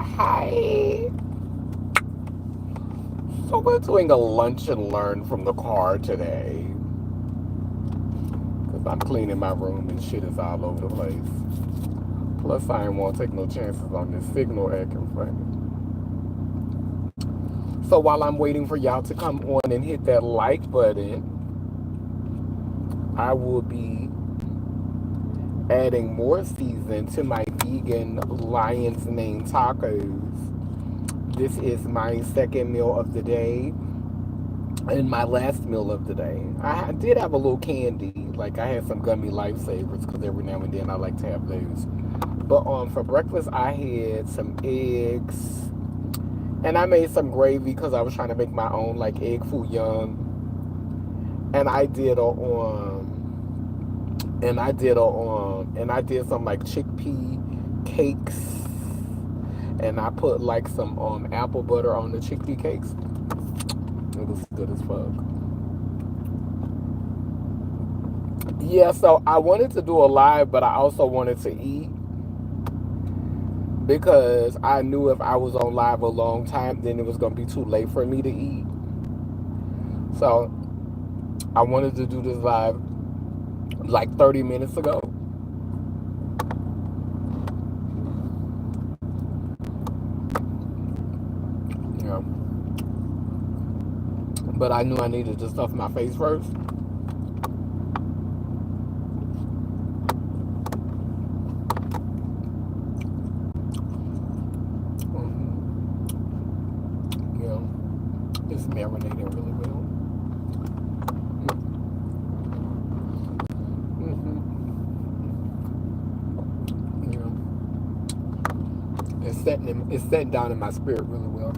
Hi. So we're doing a lunch and learn from the car today. Because I'm cleaning my room and shit is all over the place. Plus, I ain't want to take no chances on this signal acting funny. So while I'm waiting for y'all to come on and hit that like button, I will be adding more season to my vegan lion's mane tacos. This is my second meal of the day and my last meal of the day. I did have a little candy, like I had some gummy lifesavers because every now and then I like to have those. But for breakfast I had some eggs, and I made some gravy because I was trying to make my own like egg foo young. And I did I did some like chickpea cakes, and I put like some apple butter on the chickpea cakes. It was good as fuck. Yeah, so I wanted to do a live, but I also wanted to eat because I knew if I was on live a long time, then it was gonna be too late for me to eat. So I wanted to do this live like 30 minutes ago. Yeah. But I knew I needed to stuff my face first. Yeah. It's marinating really well. Mm-hmm. Yeah. It's setting down in my spirit really well.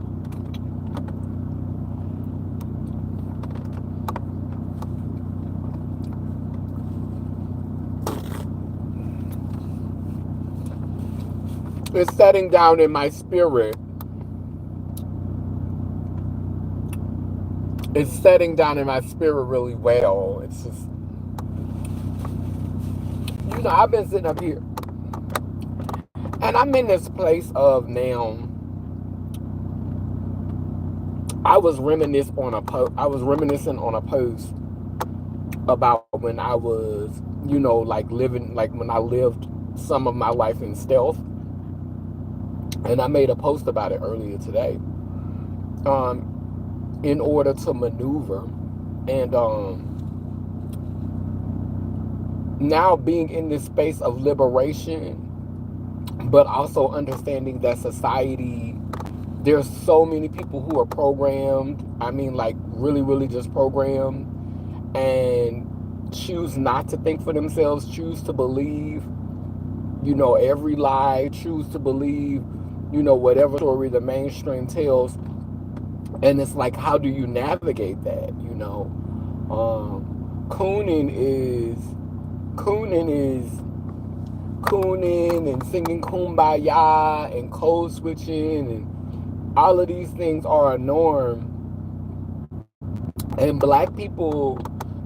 It's setting down in my spirit. It's setting down in my spirit really well. It's just, I've been sitting up here and I'm in this place of now. I was reminiscing on a post about when I was, like living, like when I lived some of my life in stealth, and I made a post about it earlier today. In order to maneuver, and now being in this space of liberation, but also understanding that society, there's so many people who are programmed. I mean, like really, really just programmed, and choose not to think for themselves, choose to believe, every lie, choose to believe, whatever story the mainstream tells. And it's like, how do you navigate that? Cooning is cooning is cooning and singing kumbaya and code switching, and all of these things are a norm. And black people,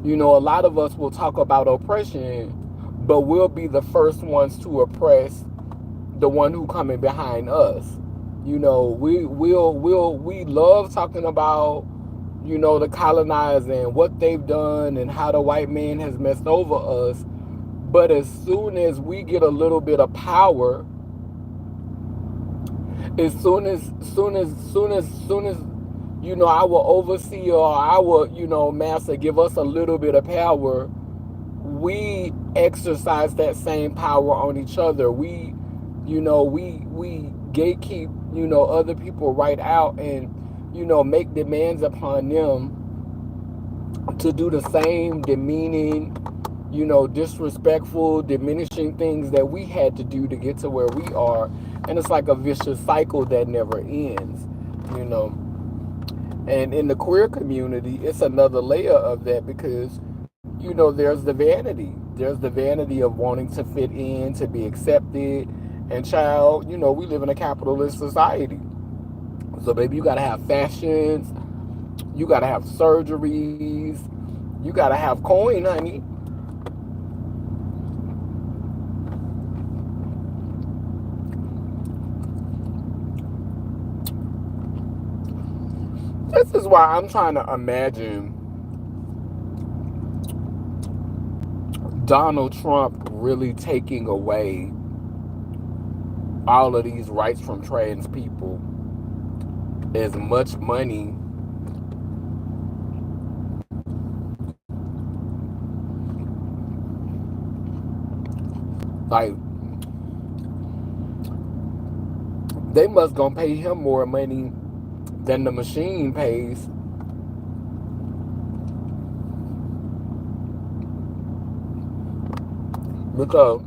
a lot of us will talk about oppression, but we'll be the first ones to oppress the one who coming behind us. We love talking about, the colonizing and what they've done and how the white man has messed over us. But as soon as we get a little bit of power, as soon as our overseer or our, master give us a little bit of power, we exercise that same power on each other. We gatekeep, other people right out, and make demands upon them to do the same demeaning, disrespectful, diminishing things that we had to do to get to where we are. And it's like a vicious cycle that never ends, you know. And in the queer community, it's another layer of that because, there's the vanity. There's the vanity of wanting to fit in, to be accepted. And child, we live in a capitalist society. So, baby, you got to have fashions, you got to have surgeries, you got to have coin, honey. This is why I'm trying to imagine Donald Trump really taking away all of these rights from trans people, as much money. Like, they must gonna pay him more money than the machine pays. Because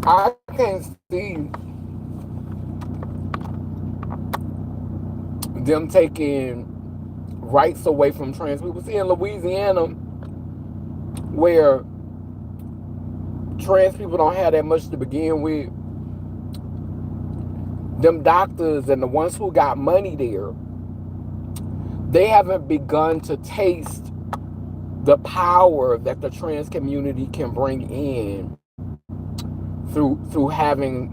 I can't see them taking rights away from trans people. See, in Louisiana, where trans people don't have that much to begin with, them doctors and the ones who got money there, they haven't begun to taste the power that the trans community can bring in through having,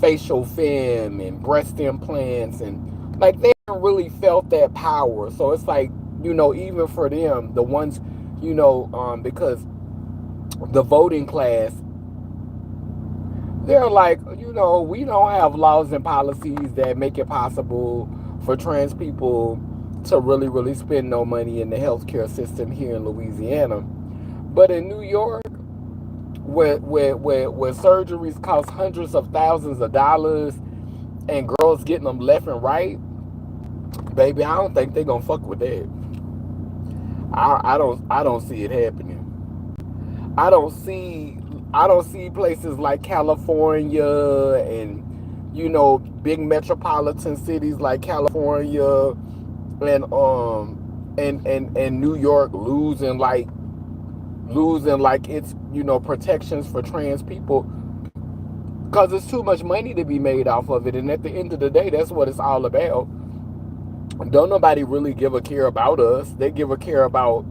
facial femme and breast implants, and like they haven't really felt that power. So it's like, even for them, the ones, because the voting class, they're like, we don't have laws and policies that make it possible for trans people to really, really spend no money in the healthcare system here in Louisiana. But in New York, where surgeries cost hundreds of thousands of dollars and girls getting them left and right, baby, I don't think they're gonna fuck with that. I don't see it happening. I don't see I don't see places like California and big metropolitan cities like California and New York losing like its protections for trans people, because it's too much money to be made off of it. And at the end of the day, that's what it's all about. Don't nobody really give a care about us. They give a care about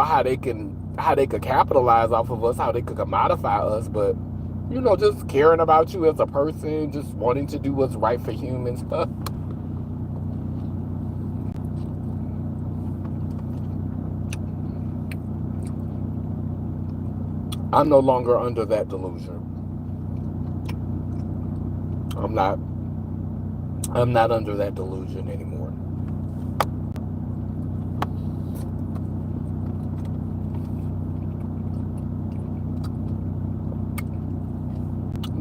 how they could capitalize off of us, how they could commodify us. But just caring about you as a person, just wanting to do what's right for humans. I'm no longer under that delusion. I'm not. I'm not under that delusion anymore.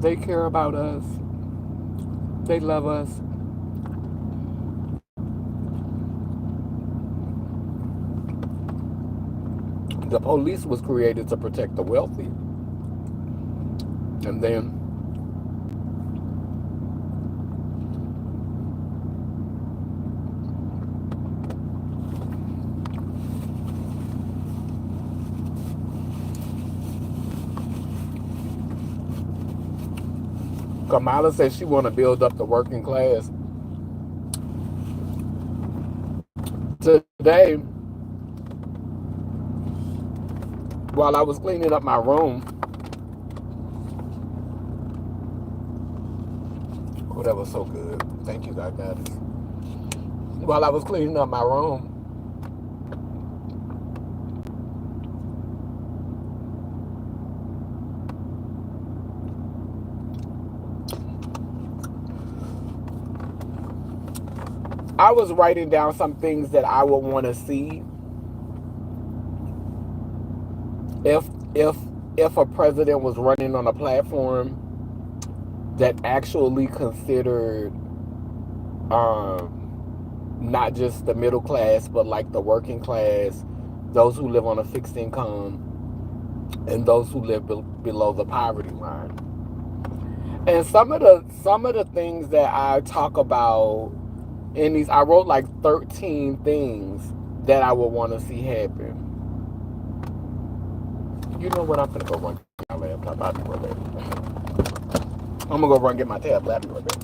They care about us. They love us. The police was created to protect the wealthy. And then Kamala said she want to build up the working class. Today, while I was cleaning up my room, oh, that was so good. Thank you, God, Goddess. While I was cleaning up my room, I was writing down some things that I would want to see if if if a president was running on a platform that actually considered not just the middle class, but like the working class, those who live on a fixed income, and those who live below the poverty line. And some of the things that I talk about in these, I wrote like 13 things that I would want to see happen. You know what? I'm gonna go run get my laptop. I'll be right back. I'm gonna go run get my tablet. I'll be right back.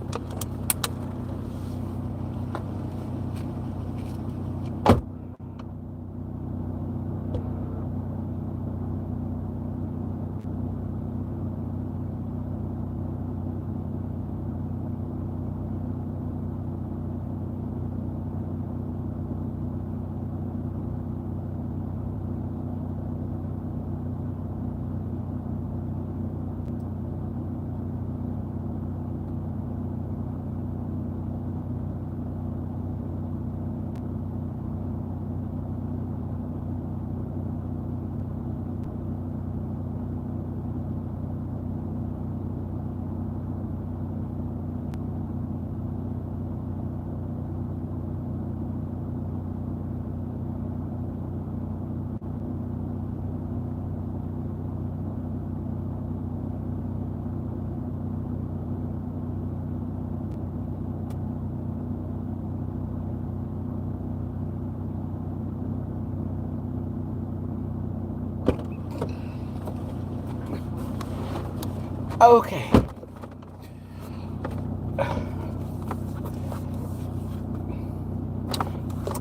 Okay.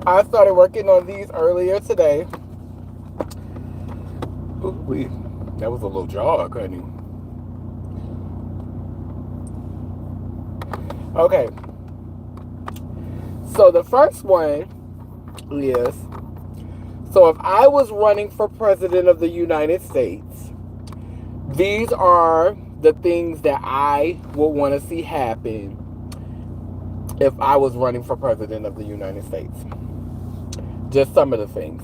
I started working on these earlier today. Ooh, that was a little jog, honey. Okay. So the first one is, so if I was running for president of the United States, these are the things that I would want to see happen if I was running for president of the United States. Just some of the things.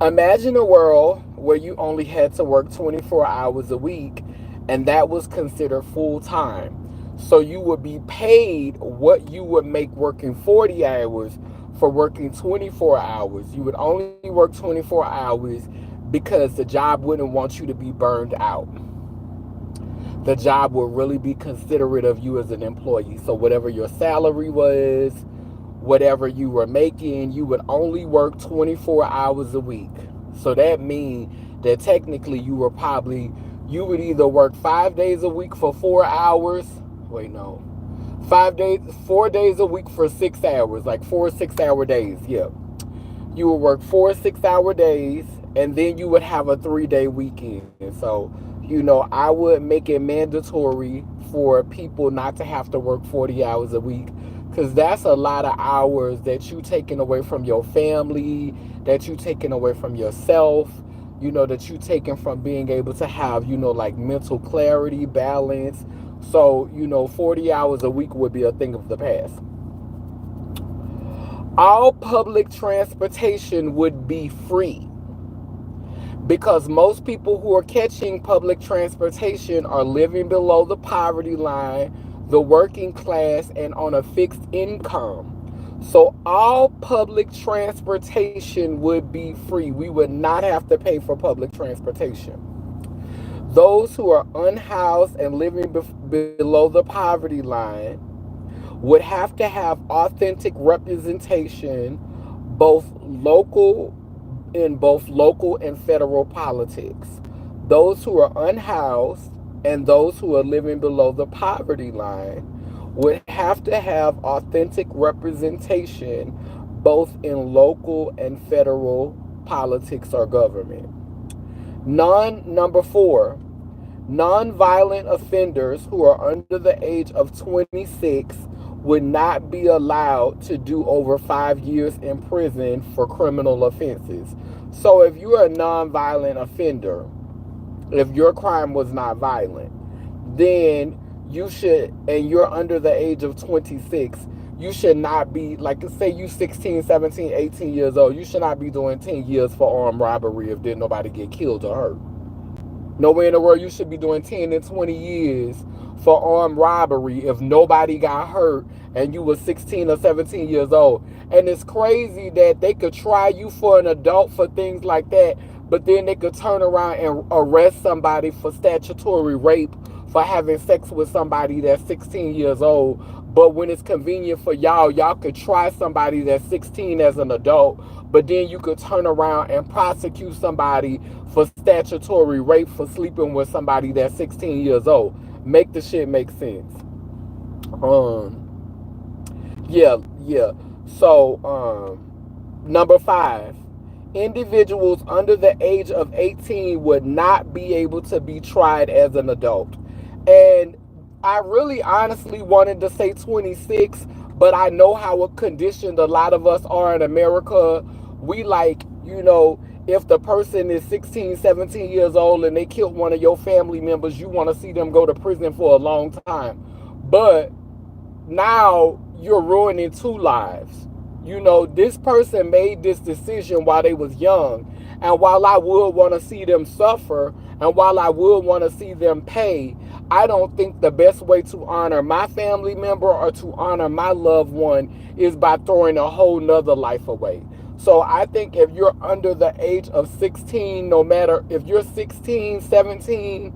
Imagine a world where you only had to work 24 hours a week, and that was considered full time. So you would be paid what you would make working 40 hours for working 24 hours. You would only work 24 hours because the job wouldn't want you to be burned out. The job would really be considerate of you as an employee. So whatever your salary was, whatever you were making, you would only work 24 hours a week. So that means that technically you would either work 5 days a week for 4 hours. Wait, no. 4 days a week for 6 hours, like 4 6 hour days. Yeah. You would work 4 6 hour days, and then you would have a 3 day weekend. So, I would make it mandatory for people not to have to work 40 hours a week, because that's a lot of hours that you taking away from your family, that you taking away from yourself, that you taking from being able to have, like mental clarity, balance. So, 40 hours a week would be a thing of the past. All public transportation would be free, because most people who are catching public transportation are living below the poverty line, the working class, and on a fixed income. So all public transportation would be free. We would not have to pay for public transportation. Those who are unhoused and living below the poverty line would have to have authentic representation, both local in both local and federal politics. Those who are unhoused and those who are living below the poverty line would have to have authentic representation both in local and federal politics or government. Number 4, non-violent offenders who are under the age of 26 would not be allowed to do over 5 years in prison for criminal offenses. So if you're a non-violent offender, if your crime was not violent, then you should, and you're under the age of 26, you should not be, like, say you 16, 17, 18 years old, you should not be doing 10 years for armed robbery if did nobody get killed or hurt. Nowhere in the world you should be doing 10 and 20 years for armed robbery if nobody got hurt and you were 16 or 17 years old. And it's crazy that they could try you for an adult for things like that, but then they could turn around and arrest somebody for statutory rape for having sex with somebody that's 16 years old. But when it's convenient for y'all could try somebody that's 16 as an adult, but then you could turn around and prosecute somebody for statutory rape for sleeping with somebody that's 16 years old. Make the shit make sense. Yeah. So, number 5, individuals under the age of 18 would not be able to be tried as an adult. And I really honestly wanted to say 26, but I know how conditioned a lot of us are in America. We like, if the person is 16, 17 years old and they killed one of your family members, you want to see them go to prison for a long time. But now you're ruining 2 lives. This person made this decision while they was young. And while I would want to see them suffer, and while I would want to see them pay, I don't think the best way to honor my family member or to honor my loved one is by throwing a whole nother life away. So I think if you're under the age of 16, no matter if you're 16, 17,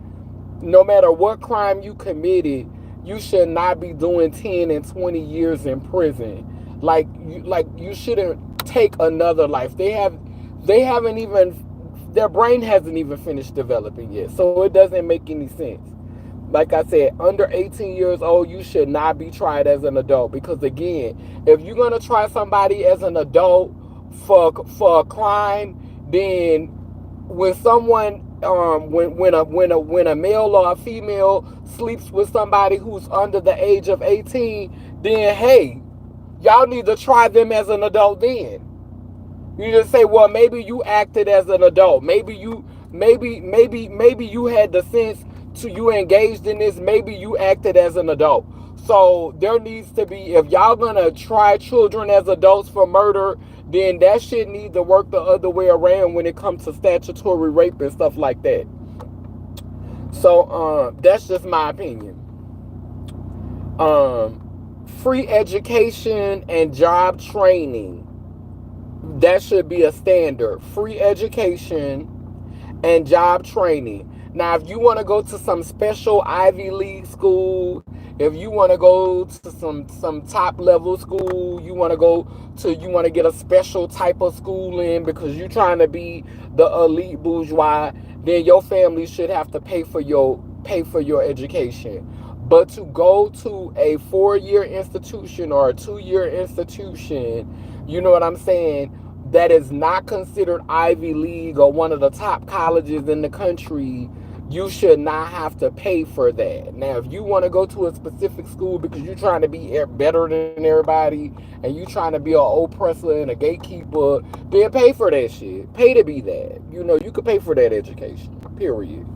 no matter what crime you committed, you should not be doing 10 and 20 years in prison. Like you shouldn't take another life. They haven't their brain hasn't even finished developing yet. So it doesn't make any sense. Like I said, under 18 years old, you should not be tried as an adult, because again, if you're gonna try somebody as an adult for a crime, then when someone when a male or a female sleeps with somebody who's under the age of 18, then hey, y'all need to try them as an adult then. You just say, well, maybe you acted as an adult. Maybe you had the sense to, you engaged in this. Maybe you acted as an adult. So there needs to be, if y'all gonna try children as adults for murder, then that shit needs to work the other way around when it comes to statutory rape and stuff like that. So that's just my opinion. Free education and job training, that should be a standard. Free education and job training. Now, if you want to go to some special Ivy League school, if you want to go to some top level school, you want to get a special type of schooling because you're trying to be the elite bourgeois, then your family should have to pay for your education. But to go to a 4-year institution or a 2-year institution, you know what I'm saying, that is not considered Ivy League or one of the top colleges in the country, you should not have to pay for that. Now, if you want to go to a specific school because you're trying to be better than everybody and you're trying to be an oppressor and a gatekeeper, then pay for that shit. Pay to be that. You know, you could pay for that education, period.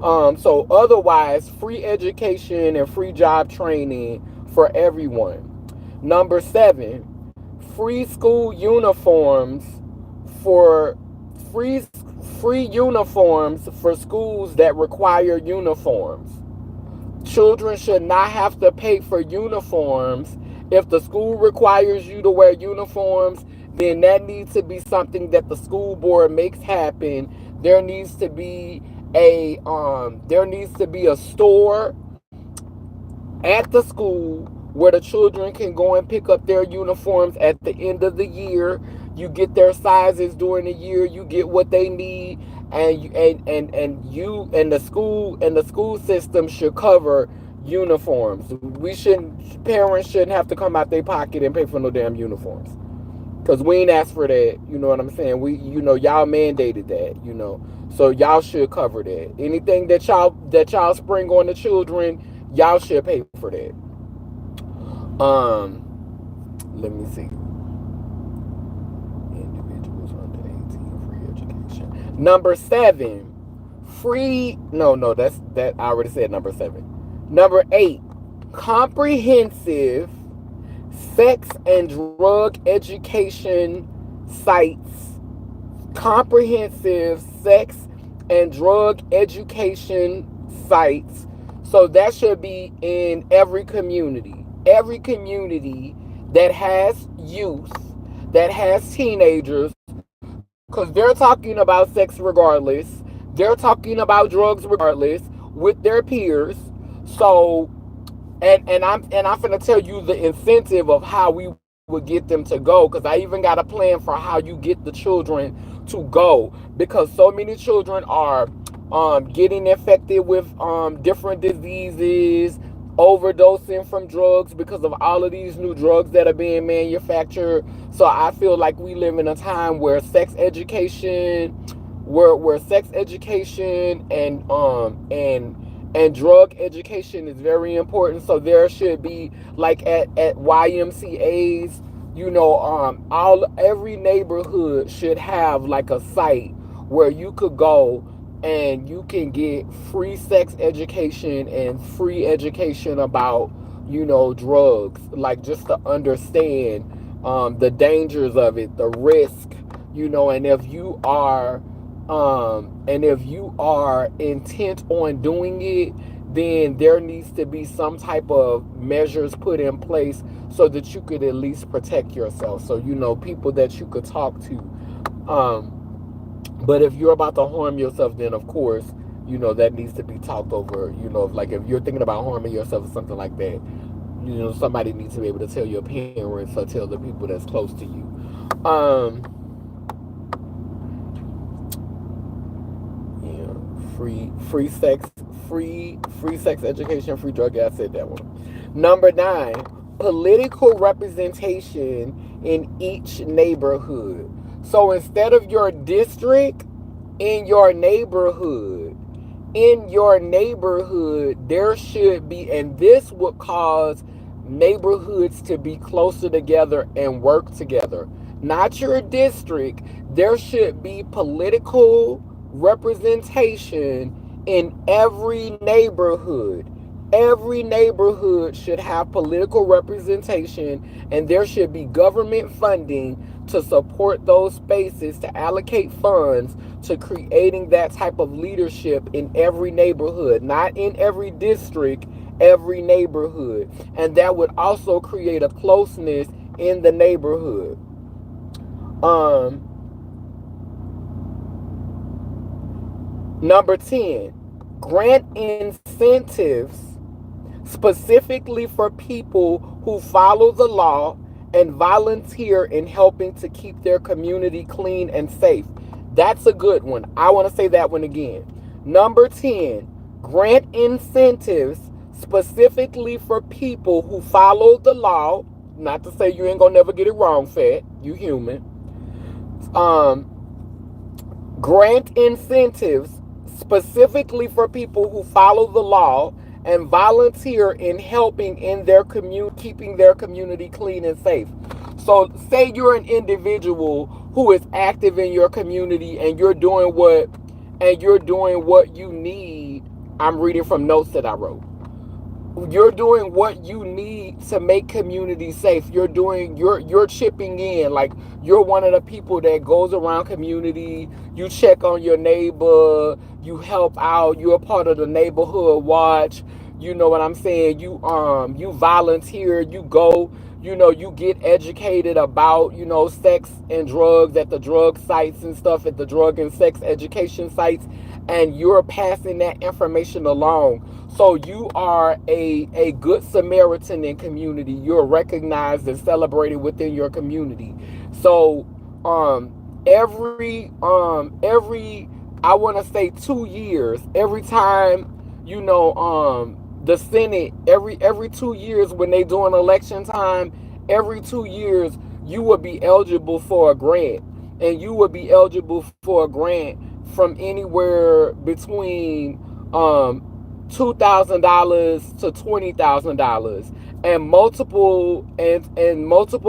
So otherwise, free education and free job training for everyone. Number 7, free school uniforms for free uniforms for schools that require uniforms. Children should not have to pay for uniforms. If the school requires you to wear uniforms, then that needs to be something that the school board makes happen. There needs to be a store at the school where the children can go and pick up their uniforms at the end of the year. You get their sizes during the year. You get what they need, and the school system should cover uniforms. Parents shouldn't have to come out their pocket and pay for no damn uniforms, because we ain't asked for that. You know what I'm saying? Y'all mandated that. So y'all should cover that. Anything that y'all spring on the children, y'all should pay for that. Let me see. Individuals under 18, free education. Number 7, free. No, that I already said number 7. Number 8, comprehensive sex and drug education sites. Comprehensive sex and drug education sites. So that should be in every community. Every community that has youth, that has teenagers, because they're talking about sex regardless. They're talking about drugs regardless with their peers. So, and I'm finna tell you the incentive of how we would get them to go, because I even got a plan for how you get the children to go, because so many children are getting infected with different diseases, overdosing from drugs because of all of these new drugs that are being manufactured. So I feel like we live in a time where sex education, and drug education is very important. So there should be, like at YMCA's, every neighborhood should have like a site where you could go and you can get free sex education and free education about, drugs, like just to understand the dangers of it, the risk, and if you are intent on doing it, then there needs to be some type of measures put in place so that you could at least protect yourself. So, people that you could talk to. But if you're about to harm yourself, then of course, that needs to be talked over. Like if you're thinking about harming yourself or something like that, somebody needs to be able to tell your parents or tell the people that's close to you. free sex, free sex education, free drug. Yeah, I said that one. Number 9, political representation in each neighborhood. So instead of your district, in your neighborhood, there should be, and this would cause neighborhoods to be closer together and work together. Not your district. There should be political representation in every neighborhood. Every neighborhood should have political representation, and there should be government funding to support those spaces, to allocate funds to creating that type of leadership in every neighborhood, not in every district, every neighborhood. And that would also create a closeness in the neighborhood. Number 10, grant incentives specifically for people who follow the law and volunteer in helping to keep their community clean and safe. That's a good one. I want to say that one again. Number 10, grant incentives specifically for people who follow the law. Not to say you ain't gonna never get it wrong, Fat. You human. Grant incentives specifically for people who follow the law and volunteer in helping in their keeping their community clean and safe. So say you're an individual who is active in your community and you're doing what you need. I'm reading from notes that I wrote. You're doing what you need to make community safe. You're chipping in. Like, you're one of the people that goes around community. You check on your neighbor. You help out. You're a part of the neighborhood watch. You know what I'm saying? You volunteer. You go. You get educated about sex and drugs at the drug sites and stuff, at the drug and sex education sites, and you're passing that information along. So you are a good Samaritan in community. You're recognized and celebrated within your community. So every I want to say 2 years, every time the Senate, every 2 years when they do an election time, every 2 years you would be eligible for a grant, and you would be eligible for a grant from anywhere between $2,000 to $20,000, and multiple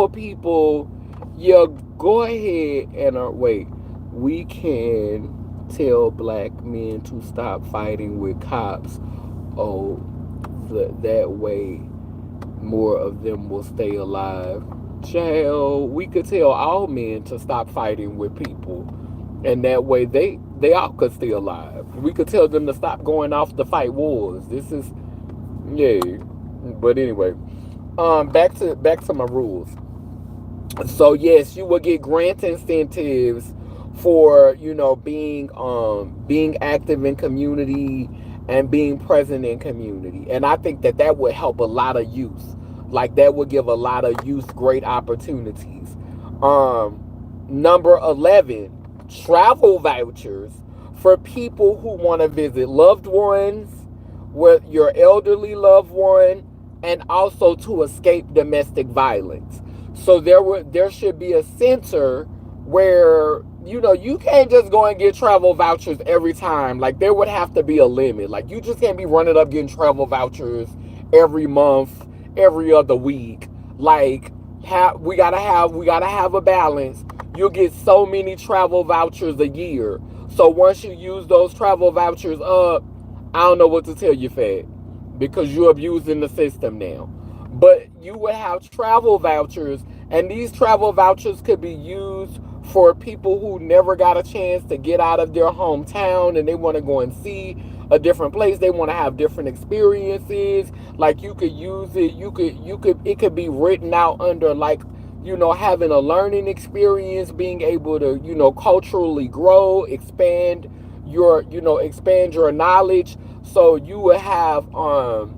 people. Yeah, go ahead and wait. We can tell black men to stop fighting with cops. Oh, that way more of them will stay alive. Child, we could tell all men to stop fighting with people, and that way they all could stay alive. We could tell them to stop going off to fight wars. This is, yeah. But anyway, back to my rules. So yes, you will get grant incentives for being active in community and being present in community, and I think that would help a lot of youth. Like, that would give a lot of youth great opportunities. Number 11, travel vouchers for people who want to visit loved ones, with your elderly loved one, and also to escape domestic violence. So there should be a center where you can't just go and get travel vouchers every time. Like, there would have to be a limit. Like, you just can't be running up getting travel vouchers every month, every other week. Like, we gotta have a balance. You'll get so many travel vouchers a year. So once you use those travel vouchers up, I don't know what to tell you, Fed, because you're abusing the system now. But you would have travel vouchers, and these travel vouchers could be used for people who never got a chance to get out of their hometown and they want to go and see a different place. They want to have different experiences. Like, you could use it. It could be written out under, like, having a learning experience, being able to, culturally grow, expand your knowledge. So you would have one.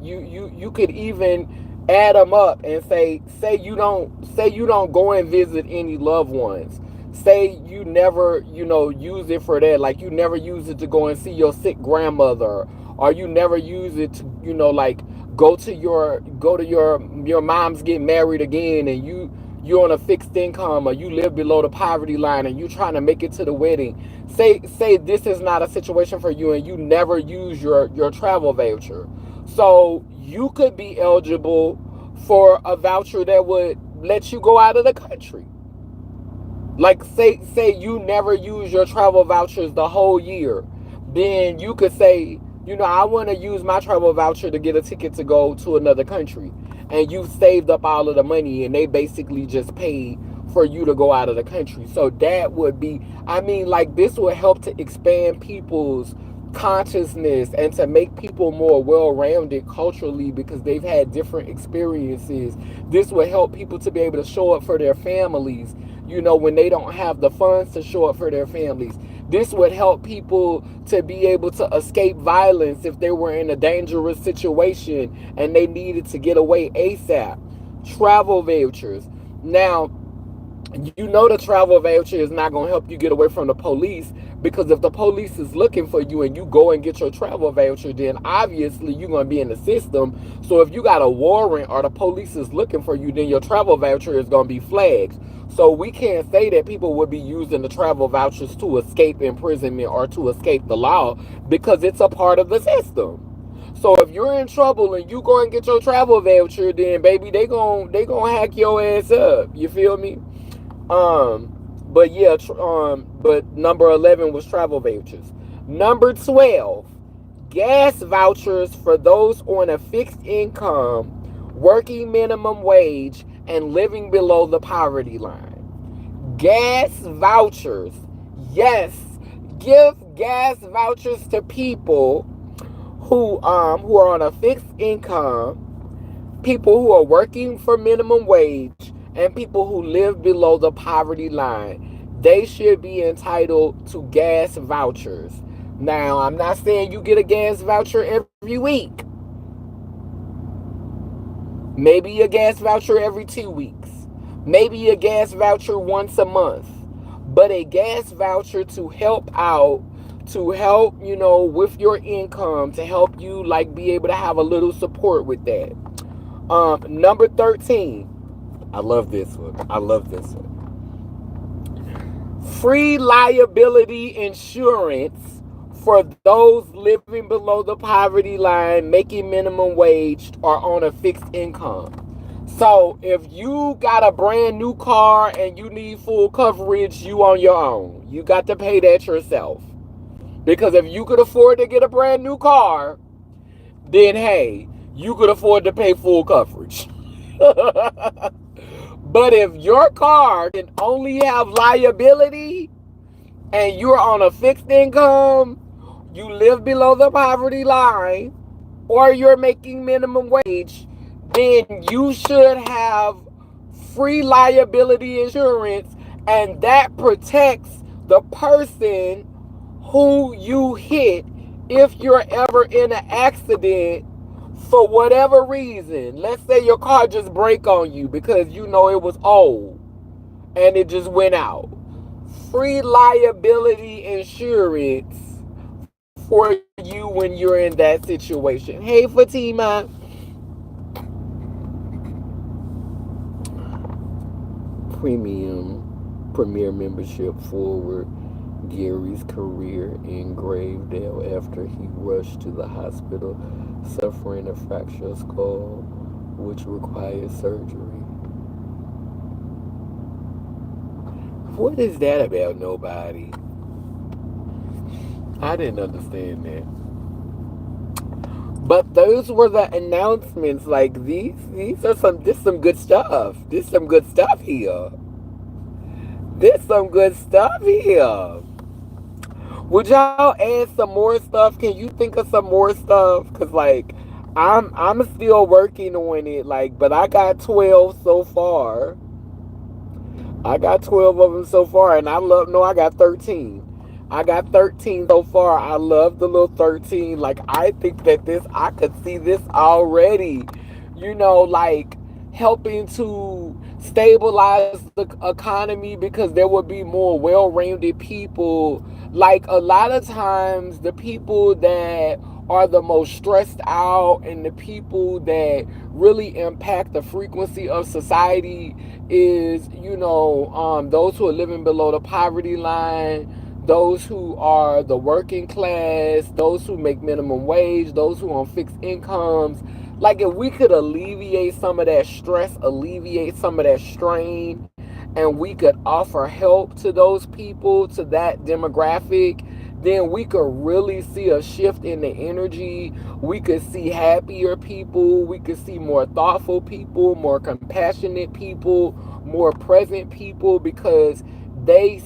You could even add them up and say you don't go and visit any loved ones. Say you never, use it for that. Like, you never use it to go and see your sick grandmother, or you never use it to, like, go to your mom's get married again, and you're on a fixed income, or you live below the poverty line, and you trying to make it to the wedding. Say this is not a situation for you, and you never use your travel voucher. So you could be eligible for a voucher that would let you go out of the country. Like, say you never use your travel vouchers the whole year, then you could say, I want to use my travel voucher to get a ticket to go to another country, and you saved up all of the money, and they basically just paid for you to go out of the country. So that would be, like, this would help to expand people's consciousness and to make people more well-rounded culturally, because they've had different experiences. This would help people to be able to show up for their families, when they don't have the funds to show up for their families. This would help people to be able to escape violence if they were in a dangerous situation and they needed to get away ASAP. Travel vouchers. Now, the travel voucher is not going to help you get away from the police, because if the police is looking for you and you go and get your travel voucher, then obviously you're going to be in the system. So if you got a warrant or the police is looking for you, then your travel voucher is going to be flagged. So we can't say that people would be using the travel vouchers to escape imprisonment or to escape the law, because it's a part of the system. So if you're in trouble and you go and get your travel voucher, then baby, they gon' hack your ass up. You feel me? But yeah, but number 11 was travel vouchers. Number 12, gas vouchers for those on a fixed income, working minimum wage, and living below the poverty line. Gas vouchers. Yes, give gas vouchers to people who are on a fixed income, people who are working for minimum wage, and people who live below the poverty line. They should be entitled to gas vouchers. Now, I'm not saying you get a gas voucher every week. Maybe a gas voucher every 2 weeks. Maybe a gas voucher once a month. But a gas voucher to help out, to help, with your income, to help you, like, be able to have a little support with that. Number 13. I love this one. Free liability insurance for those living below the poverty line, making minimum wage, or on a fixed income. So if you got a brand new car and you need full coverage, you on your own. You got to pay that yourself. Because if you could afford to get a brand new car, then hey, you could afford to pay full coverage. But if your car can only have liability and you're on a fixed income, you live below the poverty line, or you're making minimum wage, then you should have free liability insurance, and that protects the person who you hit if you're ever in an accident for whatever reason. Let's say your car just break on you because it was old and it just went out. Free liability insurance for you when you're in that situation. Hey, Fatima. Premier membership forward Gary's career in Gravedale after he rushed to the hospital suffering a fractured skull, which required surgery. What is that about, nobody? I didn't understand that. But those were the announcements. Like, these are some good stuff. This some good stuff here. Would y'all add some more stuff? Can you think of some more stuff? Cause like, I'm still working on it. Like, but I got 12 so far. I got 12 of them so far, and I got 13. I got 13 so far. I love the little 13. Like, I think that I could see this already, like helping to stabilize the economy because there would be more well-rounded people. Like a lot of times the people that are the most stressed out and the people that really impact the frequency of society is, those who are living below the poverty line, those who are the working class, those who make minimum wage, those who are on fixed incomes. Like if we could alleviate some of that stress, alleviate some of that strain, and we could offer help to those people, to that demographic, then we could really see a shift in the energy. We could see happier people. We could see more thoughtful people, more compassionate people, more present people, because they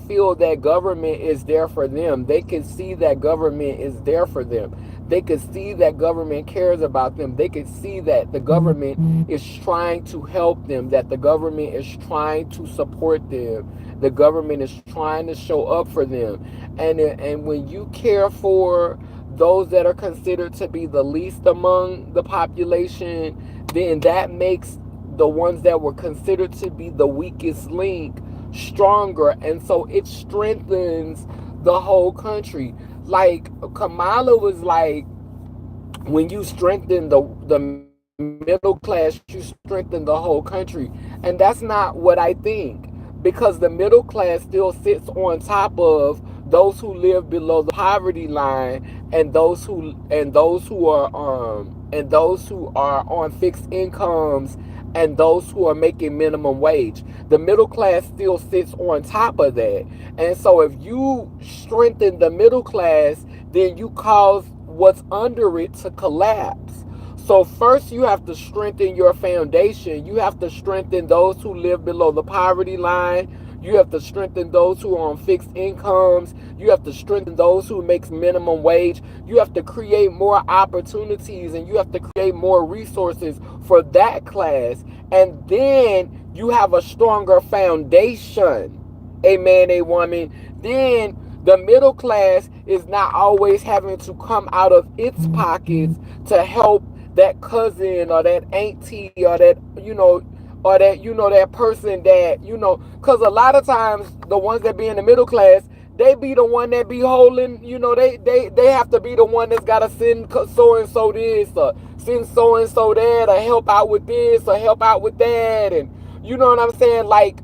feel that government is there for them. They can see that government is there for them. They could see that government cares about them. They could see that the government is trying to help them, that the government is trying to support them. The government is trying to show up for them. And when you care for those that are considered to be the least among the population, then that makes the ones that were considered to be the weakest link stronger, and so it strengthens the whole country. Like Kamala was like, when you strengthen the middle class, you strengthen the whole country. And that's not what I think, because the middle class still sits on top of those who live below the poverty line, and those who are on fixed incomes, and those who are making minimum wage. The middle class still sits on top of that. And so if you strengthen the middle class, then you cause what's under it to collapse. So first you have to strengthen your foundation. You have to strengthen those who live below the poverty line. You have to strengthen those who are on fixed incomes. You have to strengthen those who makes minimum wage. You have to create more opportunities, and you have to create more resources for that class. And then you have a stronger foundation. A man, a woman. Then the middle class is not always having to come out of its pockets to help that cousin or that auntie or that, that person that, because a lot of times the ones that be in the middle class, they be the one that be holding, they have to be the one that's got to send so and so this, or send so and so that, or help out with this, or help out with that. And you know what I'm saying? Like,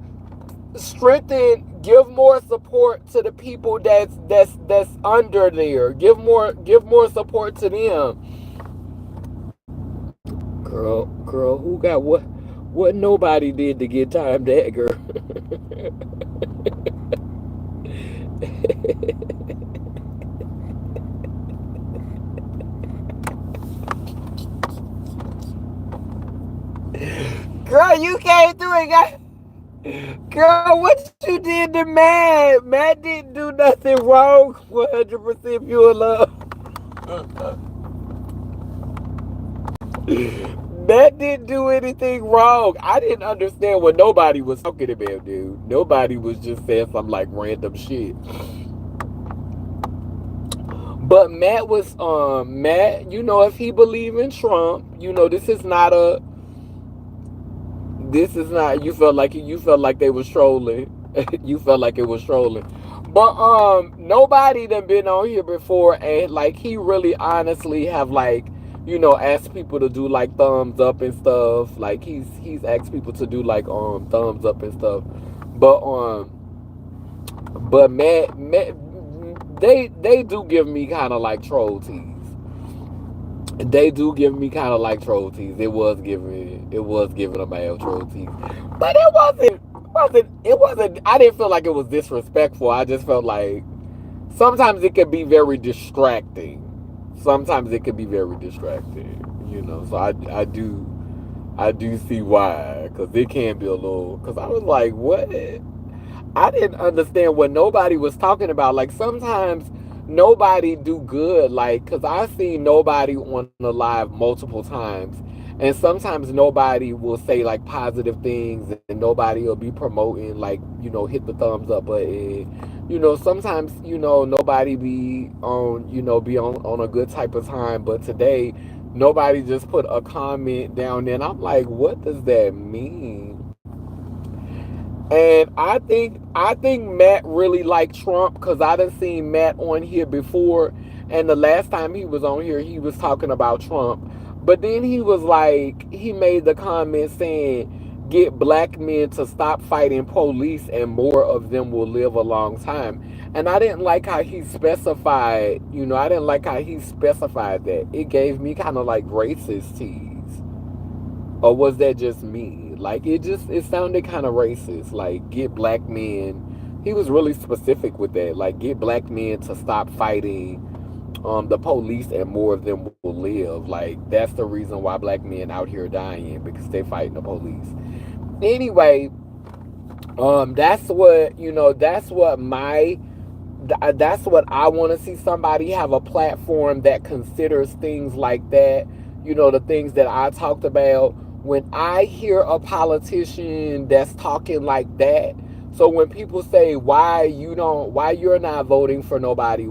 strengthen, give more support to the people that's under there. Give more support to them. Girl, who got what nobody did to get time that girl. Girl, you came through and got. Girl, what you did to Matt? Matt didn't do nothing wrong. 100% pure love. Matt didn't do anything wrong. I didn't understand what nobody was talking about, dude. Nobody was just saying some like random shit. But Matt was Matt, if he believed in Trump, this is not you felt like they was trolling. You felt like it was trolling. But nobody done been on here before, and like he really honestly have like, asked people to do like thumbs up and stuff. Like he's asked people to do like thumbs up and stuff. But Matt they do give me kind of like troll tease. They do give me kind of like troll tease. It was giving a male troll tease, but it wasn't. I didn't feel like it was disrespectful. I just felt like sometimes it could be very distracting. Sometimes it could be very distracting. So I do see why, because it can be a little. Because I was like, what? I didn't understand what nobody was talking about. Like sometimes nobody do good, like, because I've seen nobody on the live multiple times, and sometimes nobody will say like positive things, and nobody will be promoting like, hit the thumbs up button. Sometimes, nobody be on a good type of time, but today nobody just put a comment down there, and I'm like, what does that mean? And I think Matt really liked Trump because I done seen Matt on here before, and the last time he was on here, he was talking about Trump. But then he was like, he made the comment saying, "Get black men to stop fighting police, and more of them will live a long time." And I didn't like how he specified. I didn't like how he specified that. It gave me kind of like racist tease. Or was that just me? Like it sounded kind of racist. Like get black men. He was really specific with that. Like get black men to stop fighting the police and more of them will live. Like that's the reason why black men out here dying because they fighting the police. Anyway, that's what I want to see, somebody have a platform that considers things like that. The things that I talked about. When I hear a politician that's talking like that, so when people say why you're not voting for nobody,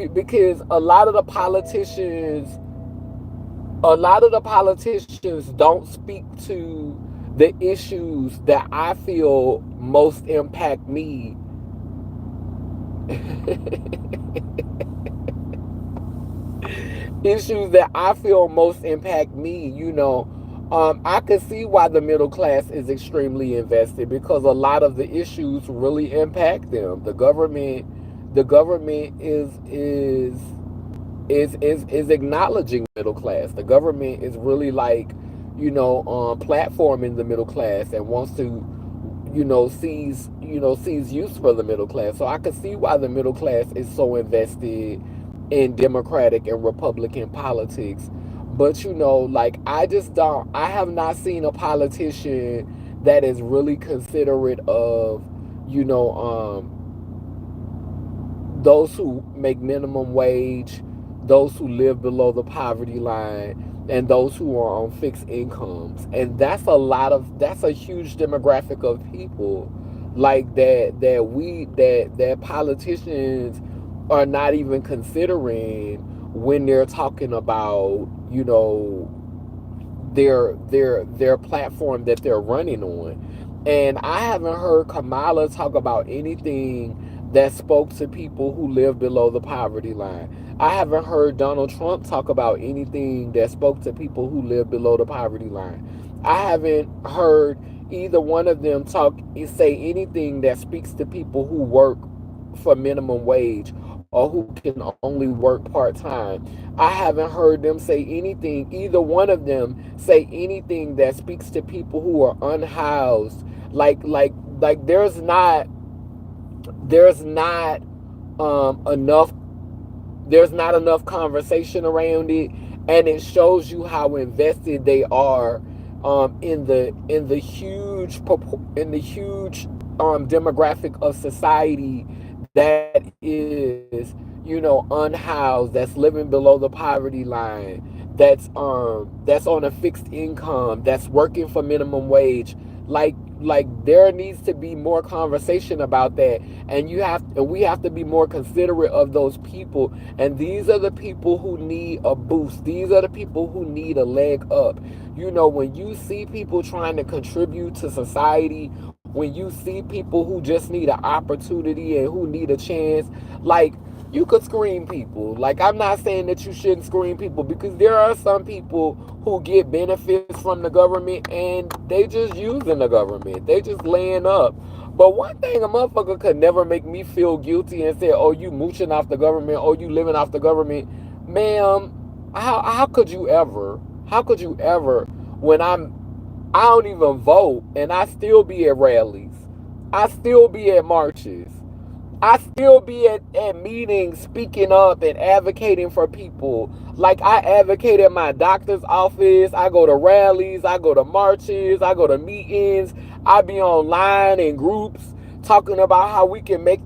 because a lot of the politicians don't speak to the issues that I feel most impact me. Issues that I feel most impact me, I can see why the middle class is extremely invested because a lot of the issues really impact them. The government is acknowledging middle class. The government is really like, platforming the middle class and wants to, sees use for the middle class. So I can see why the middle class is so invested in Democratic and Republican politics. But like I have not seen a politician that is really considerate of, you know, those who make minimum wage, those who live below the poverty line, and those who are on fixed incomes. And that's a huge demographic of people like that politicians are not even considering when they're talking about, their platform that they're running on. And I haven't heard Kamala talk about anything that spoke to people who live below the poverty line. I haven't heard Donald Trump talk about anything that spoke to people who live below the poverty line. I haven't heard either one of them say anything that speaks to people who work for minimum wage or who can only work part-time. I haven't heard them say anything, either one of them say anything that speaks to people who are unhoused. Like there's not enough there's not enough conversation around it, and it shows you how invested they are in the huge demographic of society that is, unhoused, that's living below the poverty line, that's on a fixed income, that's working for minimum wage. Like there needs to be more conversation about that, and we have to be more considerate of those people. And these are the people who need a boost. These are the people who need a leg up. When you see people trying to contribute to society, when you see people who just need an opportunity and who need a chance, like, you could screen people. Like, I'm not saying that you shouldn't screen people, because there are some people who get benefits from the government and they just using the government. They just laying up. But one thing, a motherfucker could never make me feel guilty and say, "Oh, you mooching off the government, oh, you living off the government." Ma'am, how could you ever? How could you ever, when I don't even vote and I still be at rallies. I still be at marches. I still be at meetings speaking up and advocating for people. Like, I advocate at my doctor's office. I go to rallies. I go to marches. I go to meetings. I be online in groups talking about how we can make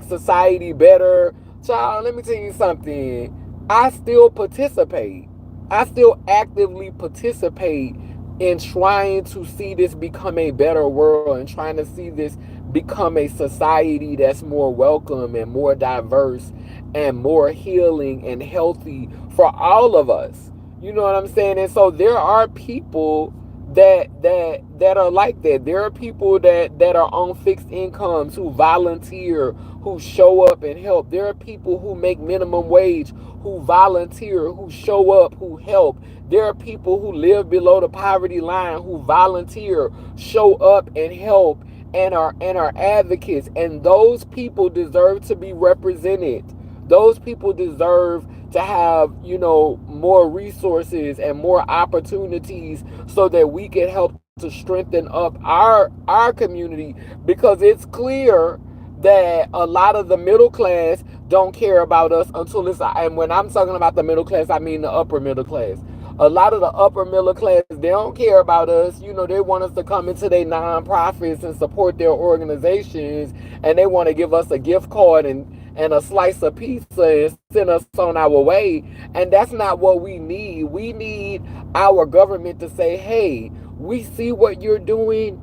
society better. Child, let me tell you something. I still participate. I still actively participate in trying to see this become a better world and trying to see this become a society that's more welcome and more diverse and more healing and healthy for all of us. You know what I'm saying? And so there are people that are like that. There are people that are on fixed incomes who volunteer, who show up and help. There are people who make minimum wage, who volunteer, who show up, who help. There are people who live below the poverty line who volunteer, show up and help, and are advocates. And those people deserve to be represented. Those people deserve to have, more resources and more opportunities so that we can help to strengthen up our community, because it's clear that a lot of the middle class don't care about us until it's, and when I'm talking about the middle class, I mean the upper middle class. A lot of the upper middle class, they don't care about us. They want us to come into their nonprofits and support their organizations, and they want to give us a gift card and a slice of pizza and send us on our way. And that's not what we need. We need our government to say, hey, we see what you're doing,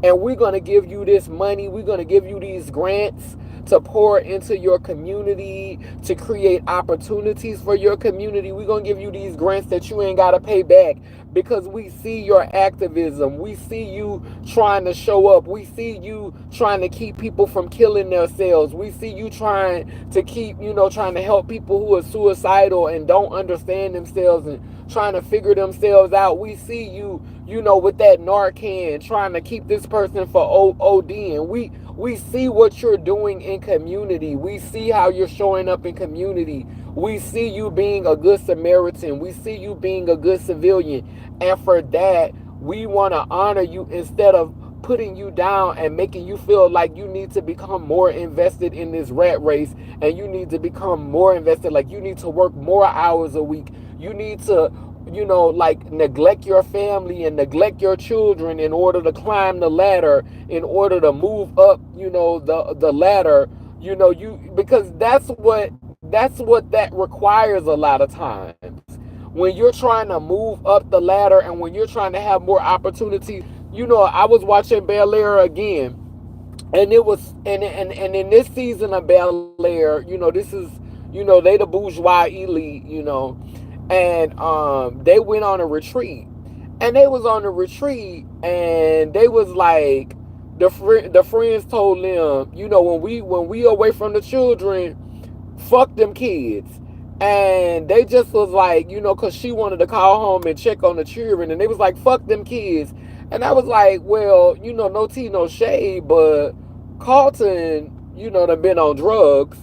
and we're going to give you this money. We're going to give you these grants to pour into your community, to create opportunities for your community. We're going to give you these grants that you ain't got to pay back, because we see your activism. We see you trying to show up. We see you trying to keep people from killing themselves. We see you trying to keep, trying to help people who are suicidal and don't understand themselves and trying to figure themselves out. We see you, with that Narcan, trying to keep this person for ODing. We see what you're doing in community. We see how you're showing up in community. We see you being a good Samaritan. We see you being a good civilian. And for that, we want to honor you instead of putting you down and making you feel like you need to become more invested in this rat race, and you need to become more invested, like you need to work more hours a week. You need to, neglect your family and neglect your children in order to climb the ladder, in order to move up, the ladder, because that's what that requires a lot of times. When you're trying to move up the ladder and when you're trying to have more opportunities, I was watching Bel Air again, and it was, and in this season of Bel Air, this is, they the bourgeois elite, and they went on a retreat, and they was on a retreat, and they was like, the friends told them, when we away from the children, fuck them kids. And they just was like, because she wanted to call home and check on the children, and they was like, fuck them kids. And I was like, well, no tea, no shade, but Carlton, done been on drugs.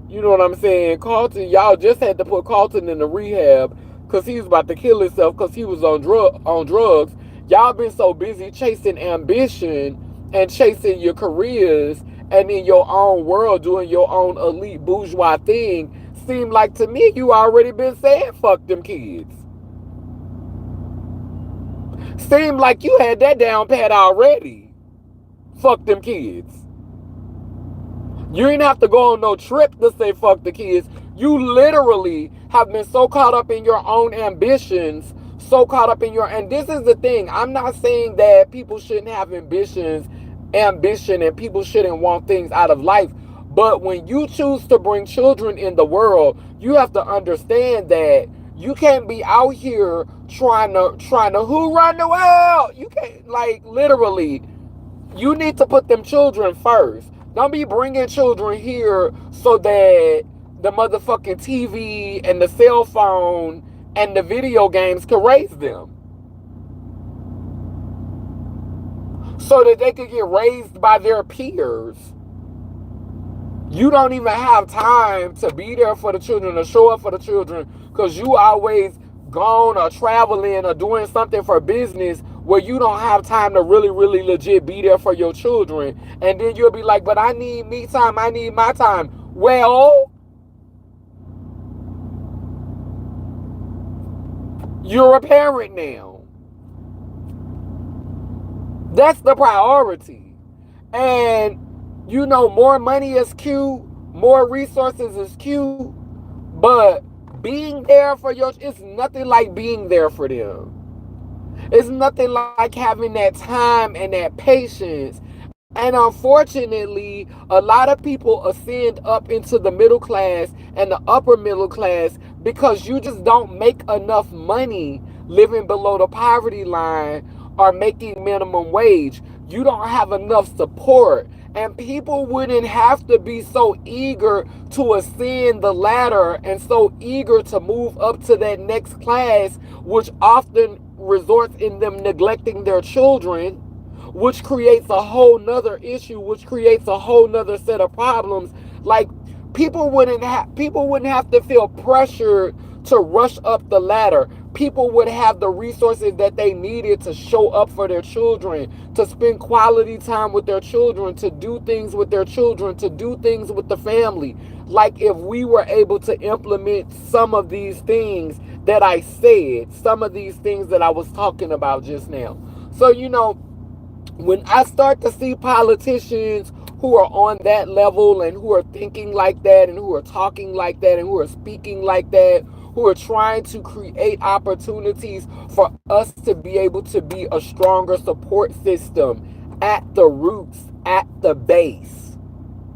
You know what I'm saying? Carlton, y'all just had to put Carlton in the rehab because he was about to kill himself because he was on drugs. Y'all been so busy chasing ambition and chasing your careers and in your own world doing your own elite bourgeois thing. Seemed like to me you already been saying fuck them kids. Seemed like you had that down pat already. Fuck them kids. You ain't have to go on no trip to say fuck the kids. You literally have been so caught up in your own ambitions, so caught up in your, and this is the thing. I'm not saying that people shouldn't have ambition, and people shouldn't want things out of life. But when you choose to bring children in the world, you have to understand that you can't be out here trying to who run the world. You can't, like, literally, you need to put them children first. Don't be bringing children here so that the motherfucking TV and the cell phone and the video games can raise them. So that they can get raised by their peers. You don't even have time to be there for the children, or show up for the children, because you always gone or traveling or doing something for business where you don't have time to really, really legit be there for your children. And then you'll be like, but I need me time, I need my time. Well, you're a parent now. That's the priority. And more money is cute, more resources is cute, but being there for it's nothing like being there for them. It's nothing like having that time and that patience. And unfortunately, a lot of people ascend up into the middle class and the upper middle class because you just don't make enough money living below the poverty line are making minimum wage. You don't have enough support. And people wouldn't have to be so eager to ascend the ladder and so eager to move up to that next class, which often results in them neglecting their children, which creates a whole nother issue, which creates a whole nother set of problems. Like, people wouldn't have to feel pressured to rush up the ladder. People would have the resources that they needed to show up for their children, to spend quality time with their children, to do things with their children, to do things with the family. Like, if we were able to implement some of these things that I said, some of these things that I was talking about just now. So, when I start to see politicians who are on that level and who are thinking like that and who are talking like that and who are speaking like that, who are trying to create opportunities for us to be able to be a stronger support system at the roots, at the base.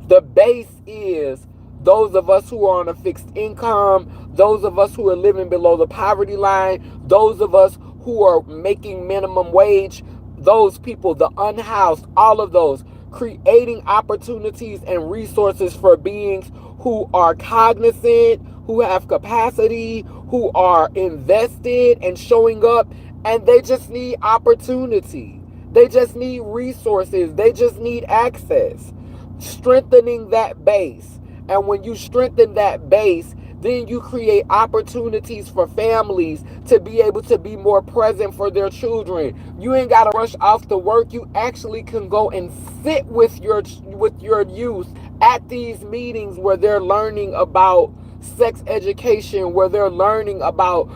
The base is those of us who are on a fixed income, those of us who are living below the poverty line, those of us who are making minimum wage, those people, the unhoused, all of those, creating opportunities and resources for beings who are cognizant, who have capacity, who are invested and showing up, and they just need opportunity. They just need resources. They just need access. Strengthening that base. And when you strengthen that base, then you create opportunities for families to be able to be more present for their children. You ain't got to rush off to work. You actually can go and sit with your youth at these meetings where they're learning about sex education, where they're learning about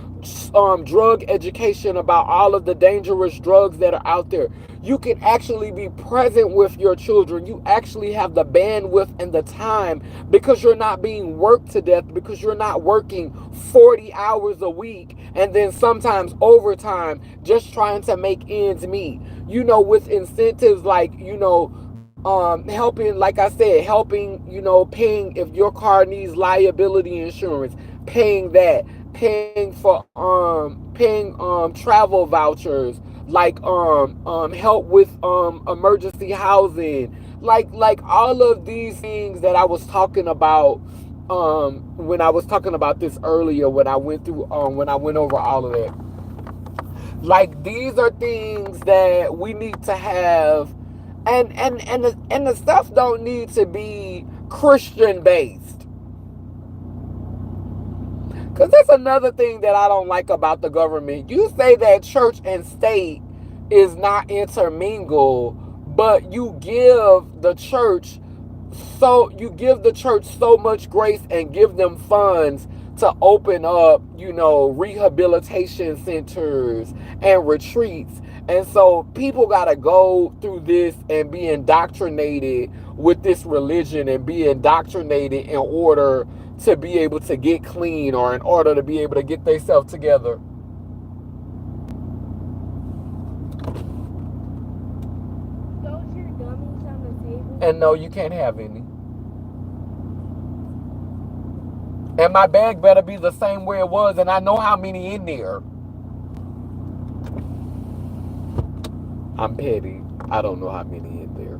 drug education, about all of the dangerous drugs that are out there. You can actually be present with your children. You actually have the bandwidth and the time, because you're not being worked to death, because you're not working 40 hours a week and then sometimes overtime just trying to make ends meet. With incentives like, helping, like I said, helping, paying if your car needs liability insurance, paying that, paying for paying travel vouchers, like help with emergency housing, like all of these things that I was talking about when I was talking about this earlier, when I went over all of that. Like, these are things that we need to have, and the stuff don't need to be Christian based. Because that's another thing that I don't like about the government. You say that church and state is not intermingled, but you give the church so much grace and give them funds to open up, rehabilitation centers and retreats. And so people got to go through this and be indoctrinated with this religion and be indoctrinated in order to be able to get clean, or in order to be able to get themselves together. Those your gummies on the table? And no, you can't have any. And my bag better be the same way it was, and I know how many in there. I'm petty. I don't know how many in there.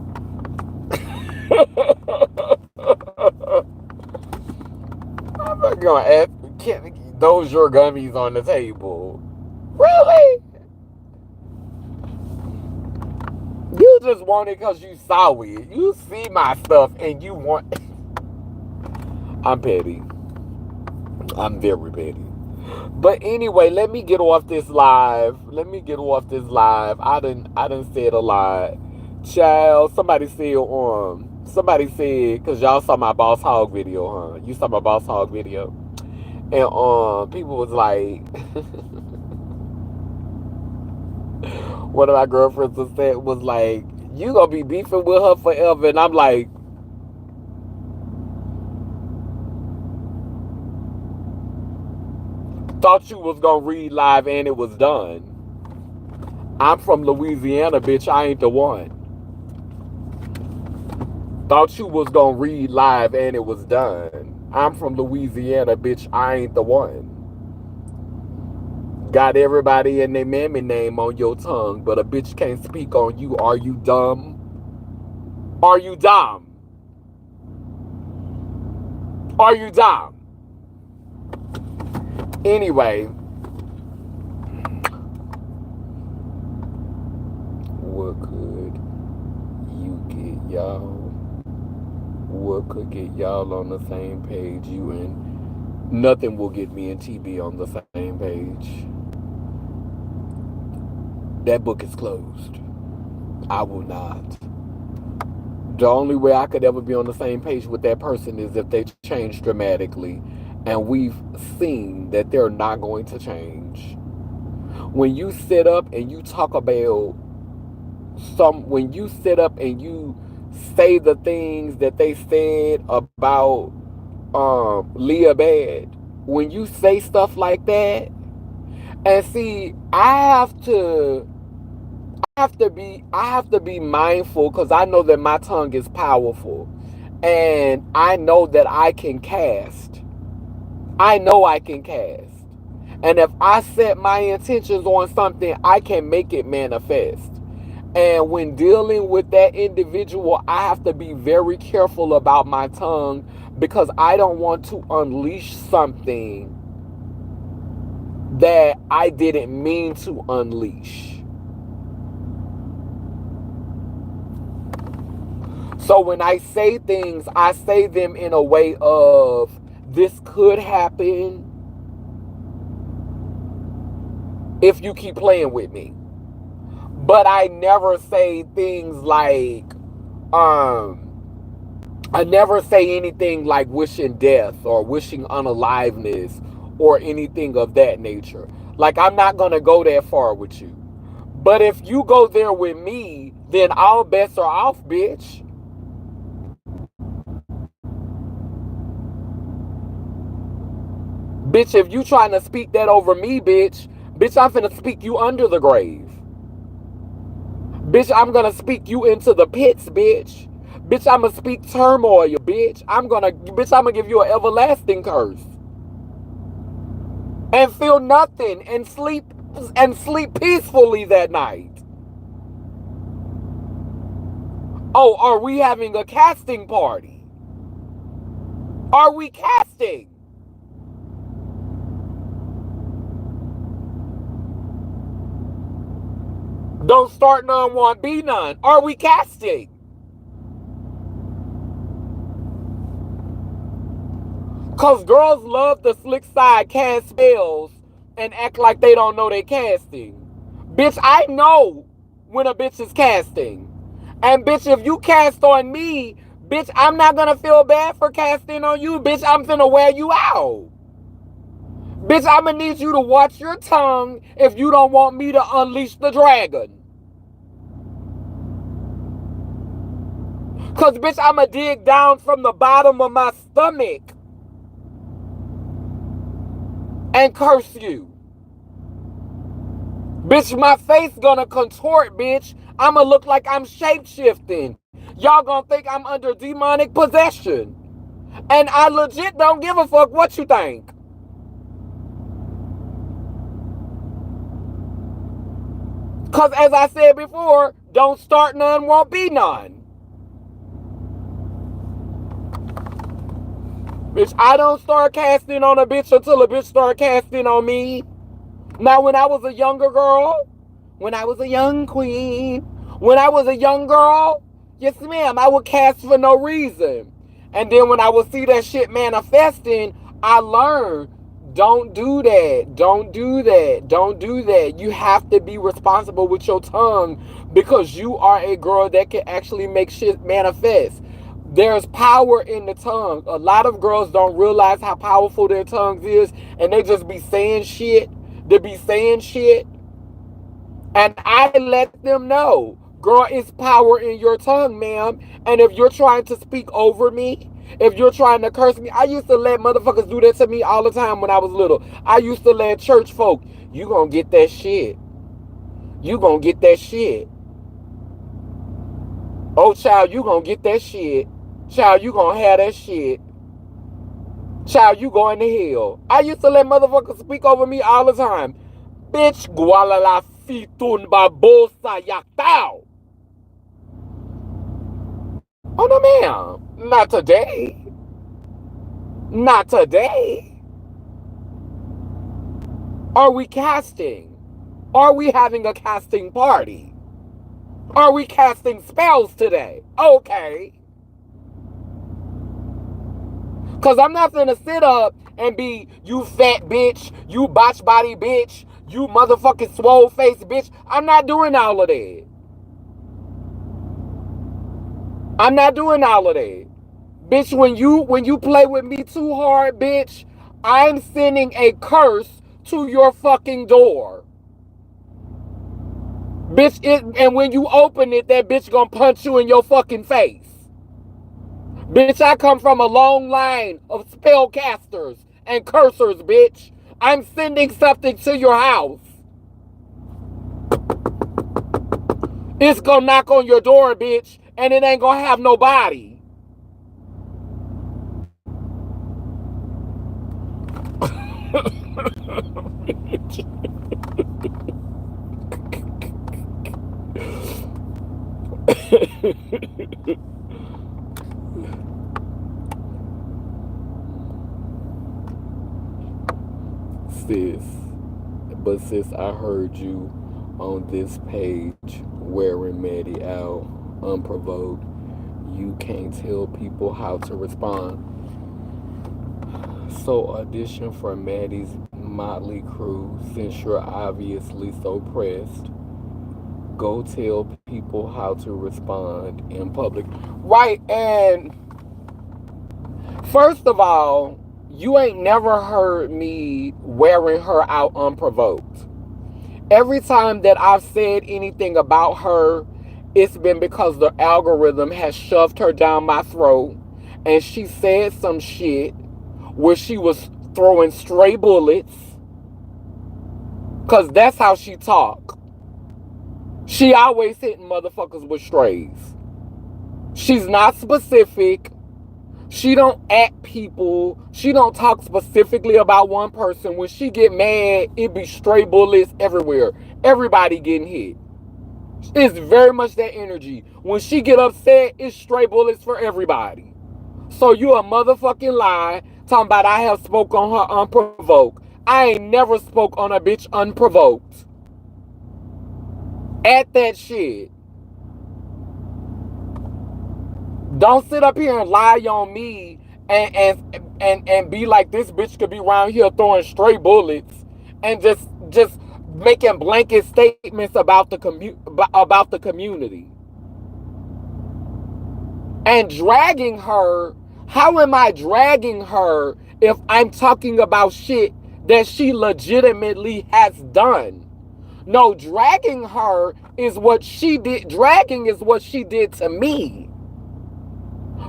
I'm not gonna ask. Those your gummies on the table? Really? You just want it because you saw it. You see my stuff and you want. I'm petty. I'm very petty. But anyway, let me get off this live. I done said a lot. Child, somebody said, because y'all saw my Boss Hog video, huh? You saw my Boss Hog video. And people was like, one of my girlfriends was like, you gonna be beefing with her forever. And I'm like, thought you was gonna read live and it was done. I'm from Louisiana, bitch. I ain't the one. Thought you was gonna read live and it was done. I'm from Louisiana, bitch. I ain't the one. Got everybody and their mammy name on your tongue, but a bitch can't speak on you. Are you dumb? Are you dumb? Are you dumb? Anyway, what could you get y'all? What could get y'all on the same page? You and nothing will get me and TB on the same page. That book is closed. I will not. The only way I could ever be on the same page with that person is if they change dramatically. And we've seen that they're not going to change. When you sit up and you talk about when you sit up and you say the things that they said about Leah Bad, when you say stuff like that, and see, I have to be mindful because I know that my tongue is powerful. And I know that I can cast. I know I can cast. And if I set my intentions on something, I can make it manifest. And when dealing with that individual, I have to be very careful about my tongue because I don't want to unleash something that I didn't mean to unleash. So when I say things, I say them in a way of this could happen if you keep playing with me. But I never say things like, I never say anything like wishing death or wishing unaliveness or anything of that nature. Like, I'm not going to go that far with you. But if you go there with me, then all bets are off, bitch. Bitch, if you trying to speak that over me, bitch, I'm finna speak you under the grave. Bitch, I'm gonna speak you into the pits, bitch. Bitch, I'ma speak turmoil, bitch. I'm gonna give you an everlasting curse. And feel nothing and sleep peacefully that night. Oh, are we having a casting party? Are we casting? Don't start none, won't be none. Are we casting? Because girls love the slick side cast spells and act like they don't know they casting. Bitch, I know when a bitch is casting. And bitch, if you cast on me, bitch, I'm not going to feel bad for casting on you. Bitch, I'm finna wear you out. Bitch, I'm going to need you to watch your tongue if you don't want me to unleash the dragon. Because, bitch, I'm going to dig down from the bottom of my stomach and curse you. Bitch, my face gonna contort, bitch. I'ma look like I'm shape-shifting. Y'all gonna think I'm under demonic possession. And I legit don't give a fuck what you think. Because as I said before, don't start none, won't be none. Bitch, I don't start casting on a bitch until a bitch start casting on me. Now, when I was a younger girl, when I was a young queen, when I was a young girl, yes ma'am, I would cast for no reason. And then when I would see that shit manifesting, I learned, don't do that, don't do that, don't do that. You have to be responsible with your tongue because you are a girl that can actually make shit manifest. There's power in the tongue. A lot of girls don't realize how powerful their tongues is, and they just be saying shit. They be saying shit. And I let them know, girl, it's power in your tongue, ma'am. And if you're trying to speak over me, if you're trying to curse me, I used to let motherfuckers do that to me all the time when I was little. I used to let church folk, you gonna get that shit. You gonna get that shit. Oh, child, you gonna get that shit. Child, you gonna have that shit. Child, you going to hell. I used to let motherfuckers speak over me all the time. Bitch, gualala fitun babosa yaktao. Oh no, ma'am. Not today. Not today. Are we casting? Are we having a casting party? Are we casting spells today? Okay. Because I'm not going to sit up and be, you fat bitch, you botch body bitch, you motherfucking swole face bitch. I'm not doing all of that. I'm not doing all of that. Bitch, when you play with me too hard, bitch, I'm sending a curse to your fucking door. Bitch, and when you open it, that bitch gonna punch you in your fucking face. Bitch, I come from a long line of spellcasters and cursors, bitch. I'm sending something to your house. It's gonna knock on your door, bitch, and it ain't gonna have nobody. Sis, but sis, I heard you on this page wearing Maddie out unprovoked. You can't tell people how to respond. So audition for Maddie's motley crew since you're obviously so pressed. Go tell people how to respond in public. Right, and first of all, you ain't never heard me wearing her out unprovoked. Every time that I've said anything about her, it's been because the algorithm has shoved her down my throat and she said some shit where she was throwing stray bullets because that's how she talk. She always hitting motherfuckers with strays. She's not specific. She don't at people. She don't talk specifically about one person. When she get mad, it be stray bullets everywhere. Everybody getting hit. It's very much that energy. When she get upset, it's stray bullets for everybody. So you a motherfucking lie talking about I have spoke on her unprovoked. I ain't never spoke on a bitch unprovoked. At that shit. Don't sit up here and lie on me and be like this bitch could be around here throwing stray bullets and just making blanket statements about the community and dragging her. How am I dragging her if I'm talking about shit that she legitimately has done? No, dragging her is what she did. Dragging is what she did to me.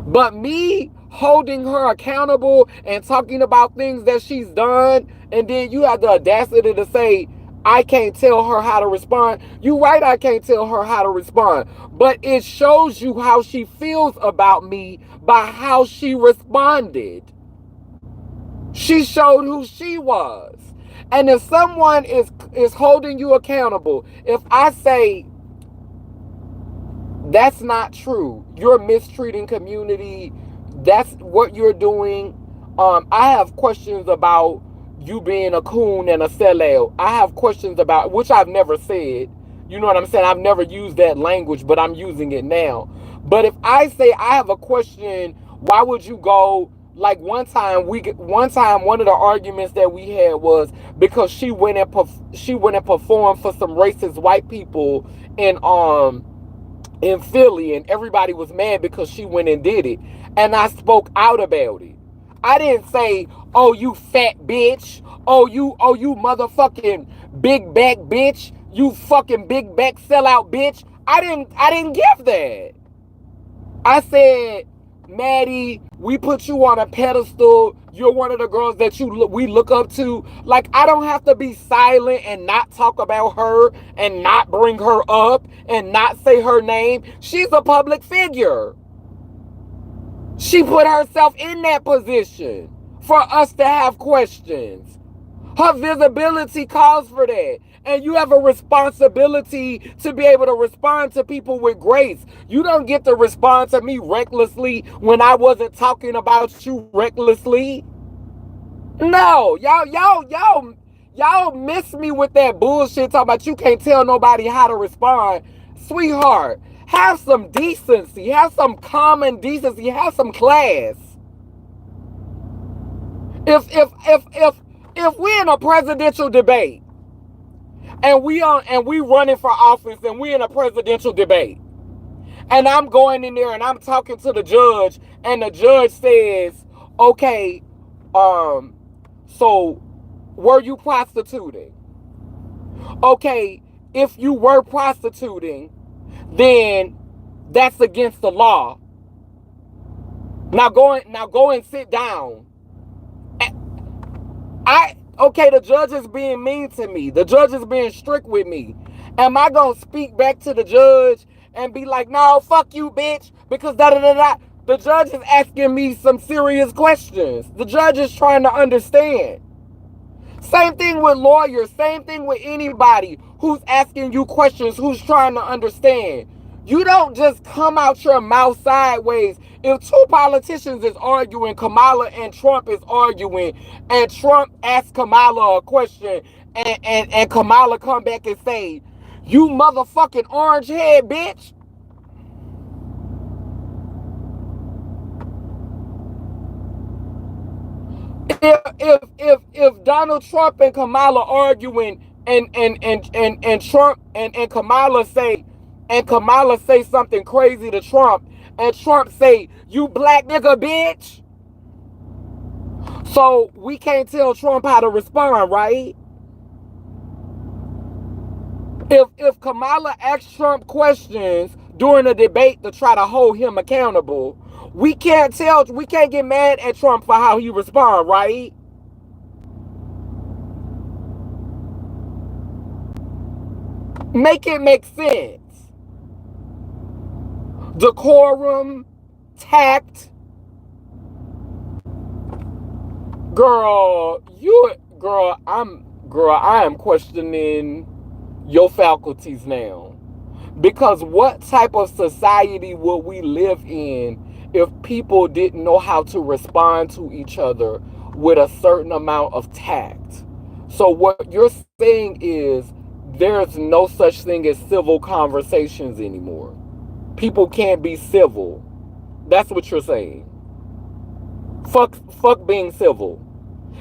But me holding her accountable and talking about things that she's done, and then you have the audacity to say, I can't tell her how to respond. You're right, I can't tell her how to respond. But it shows you how she feels about me by how she responded. She showed who she was. And if someone is holding you accountable, if I say, that's not true, you're mistreating community, that's what you're doing, I have questions about you being a coon and a sellout. I have questions about, which I've never said, you know what I'm saying, I've never used that language, but I'm using it now. But if I say I have a question, why would you go, like one time one of the arguments that we had was because she went and performed for some racist white people in Philly, and everybody was mad because she went and did it. And I spoke out about it. I didn't say, "Oh, you fat bitch. Oh, you motherfucking big back bitch. You fucking big back sellout bitch." I didn't give that. I said, Maddie, we put you on a pedestal. You're one of the girls that we look up to. Like, I don't have to be silent and not talk about her and not bring her up and not say her name. She's a public figure. She put herself in that position for us to have questions. Her visibility calls for that. And you have a responsibility to be able to respond to people with grace. You don't get to respond to me recklessly when I wasn't talking about you recklessly. No, y'all miss me with that bullshit talking about you can't tell nobody how to respond. Sweetheart, have some decency, have some common decency, have some class. If we in a presidential debate and we running for office and we in a presidential debate and I'm going in there and I'm talking to the judge and the judge says, okay, um, so were you prostituting? Okay, if you were prostituting, then that's against the law. Now go and sit down. Okay, the judge is being mean to me. The judge is being strict with me. Am I gonna speak back to the judge and be like, no, fuck you, bitch, because da da da da? The judge is asking me some serious questions. The judge is trying to understand. Same thing with lawyers, same thing with anybody who's asking you questions, who's trying to understand. You don't just come out your mouth sideways. If two politicians is arguing, Kamala and Trump is arguing, and Trump asks Kamala a question, and Kamala come back and say, you motherfucking orange head bitch. If Donald Trump and Kamala arguing and Trump and Kamala say something crazy to Trump and Trump say, you black nigga bitch. So we can't tell Trump how to respond, right? If Kamala asks Trump questions during a debate to try to hold him accountable, we can't get mad at Trump for how he respond, right? Make it make sense. Decorum, tact. I am questioning your faculties now. Because what type of society would we live in if people didn't know how to respond to each other with a certain amount of tact? So what you're saying is there's no such thing as civil conversations anymore. People can't be civil. That's what you're saying. Fuck being civil.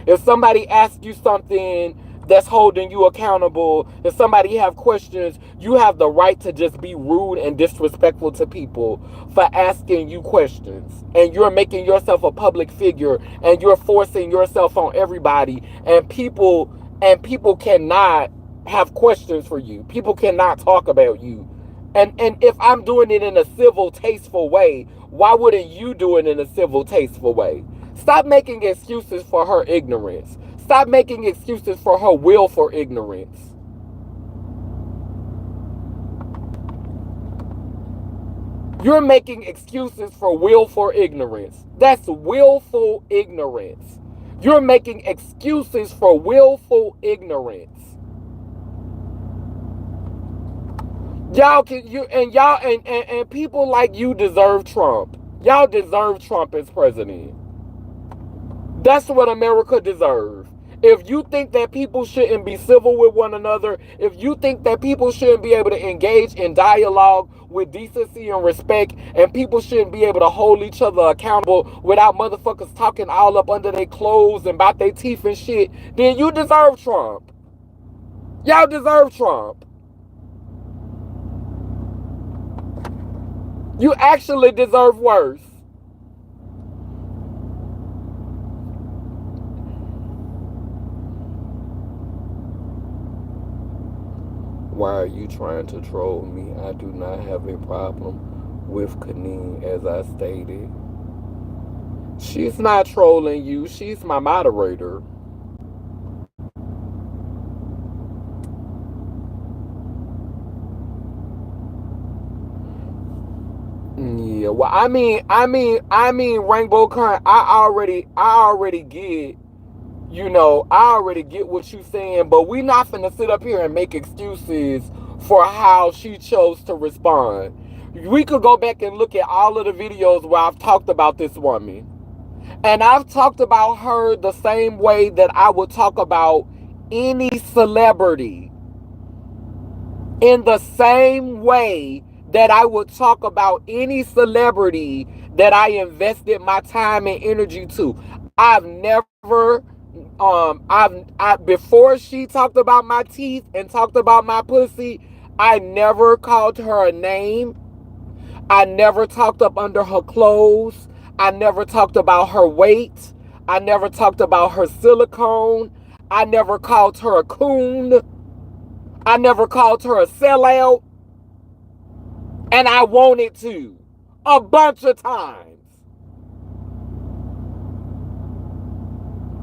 If somebody asks you something that's holding you accountable, if somebody have questions, you have the right to just be rude and disrespectful to people for asking you questions. And you're making yourself a public figure and you're forcing yourself on everybody, and people cannot have questions for you. People cannot talk about you. And if I'm doing it in a civil, tasteful way, why wouldn't you do it in a civil, tasteful way? Stop making excuses for her ignorance. Stop making excuses for her willful ignorance. You're making excuses for willful ignorance. That's willful ignorance. You're making excuses for willful ignorance. And people like you deserve Trump. Y'all deserve Trump as president. That's what America deserves. If you think that people shouldn't be civil with one another, if you think that people shouldn't be able to engage in dialogue with decency and respect, and people shouldn't be able to hold each other accountable without motherfuckers talking all up under their clothes and about their teeth and shit, then you deserve Trump. Y'all deserve Trump. You actually deserve worse. Why are you trying to troll me? I do not have a problem with Kaneen, as I stated. She's not trolling you. She's my moderator. Yeah, well, I mean, Rainbow Current. I already get You know, I already get what you saying, but we not finna sit up here and make excuses for how she chose to respond. We could go back and look at all of the videos where I've talked about this woman. And I've talked about her the same way that I would talk about any celebrity. In the same way that I would talk about any celebrity that I invested my time and energy to. I've never before she talked about my teeth and talked about my pussy, I never called her a name. I never talked up under her clothes. I never talked about her weight. I never talked about her silicone. I never called her a coon. I never called her a sellout. And I wanted to. A bunch of times.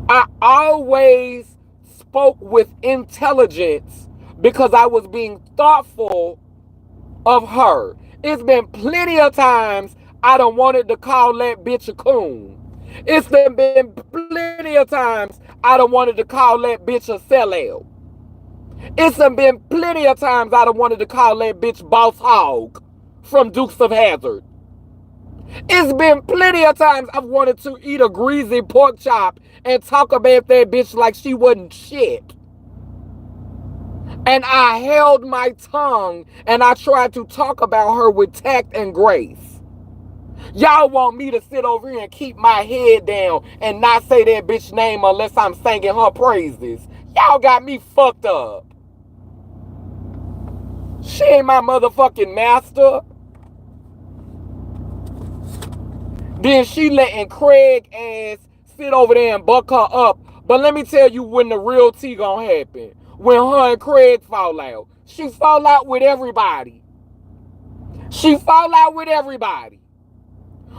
I always spoke with intelligence because I was being thoughtful of her. It's been plenty of times I done wanted to call that bitch a coon. It's been plenty of times I done wanted to call that bitch a sellout. It's been plenty of times I done wanted to call that bitch Boss Hog from Dukes of Hazzard. It's been plenty of times I've wanted to eat a greasy pork chop and talk about that bitch like she wasn't shit. And I held my tongue and I tried to talk about her with tact and grace. Y'all want me to sit over here and keep my head down and not say that bitch name unless I'm singing her praises. Y'all got me fucked up. She ain't my motherfucking master. Then she letting Craig ass sit over there and buck her up. But let me tell you when the real tea gonna happen. When her and Craig fall out. She fall out with everybody. She fall out with everybody.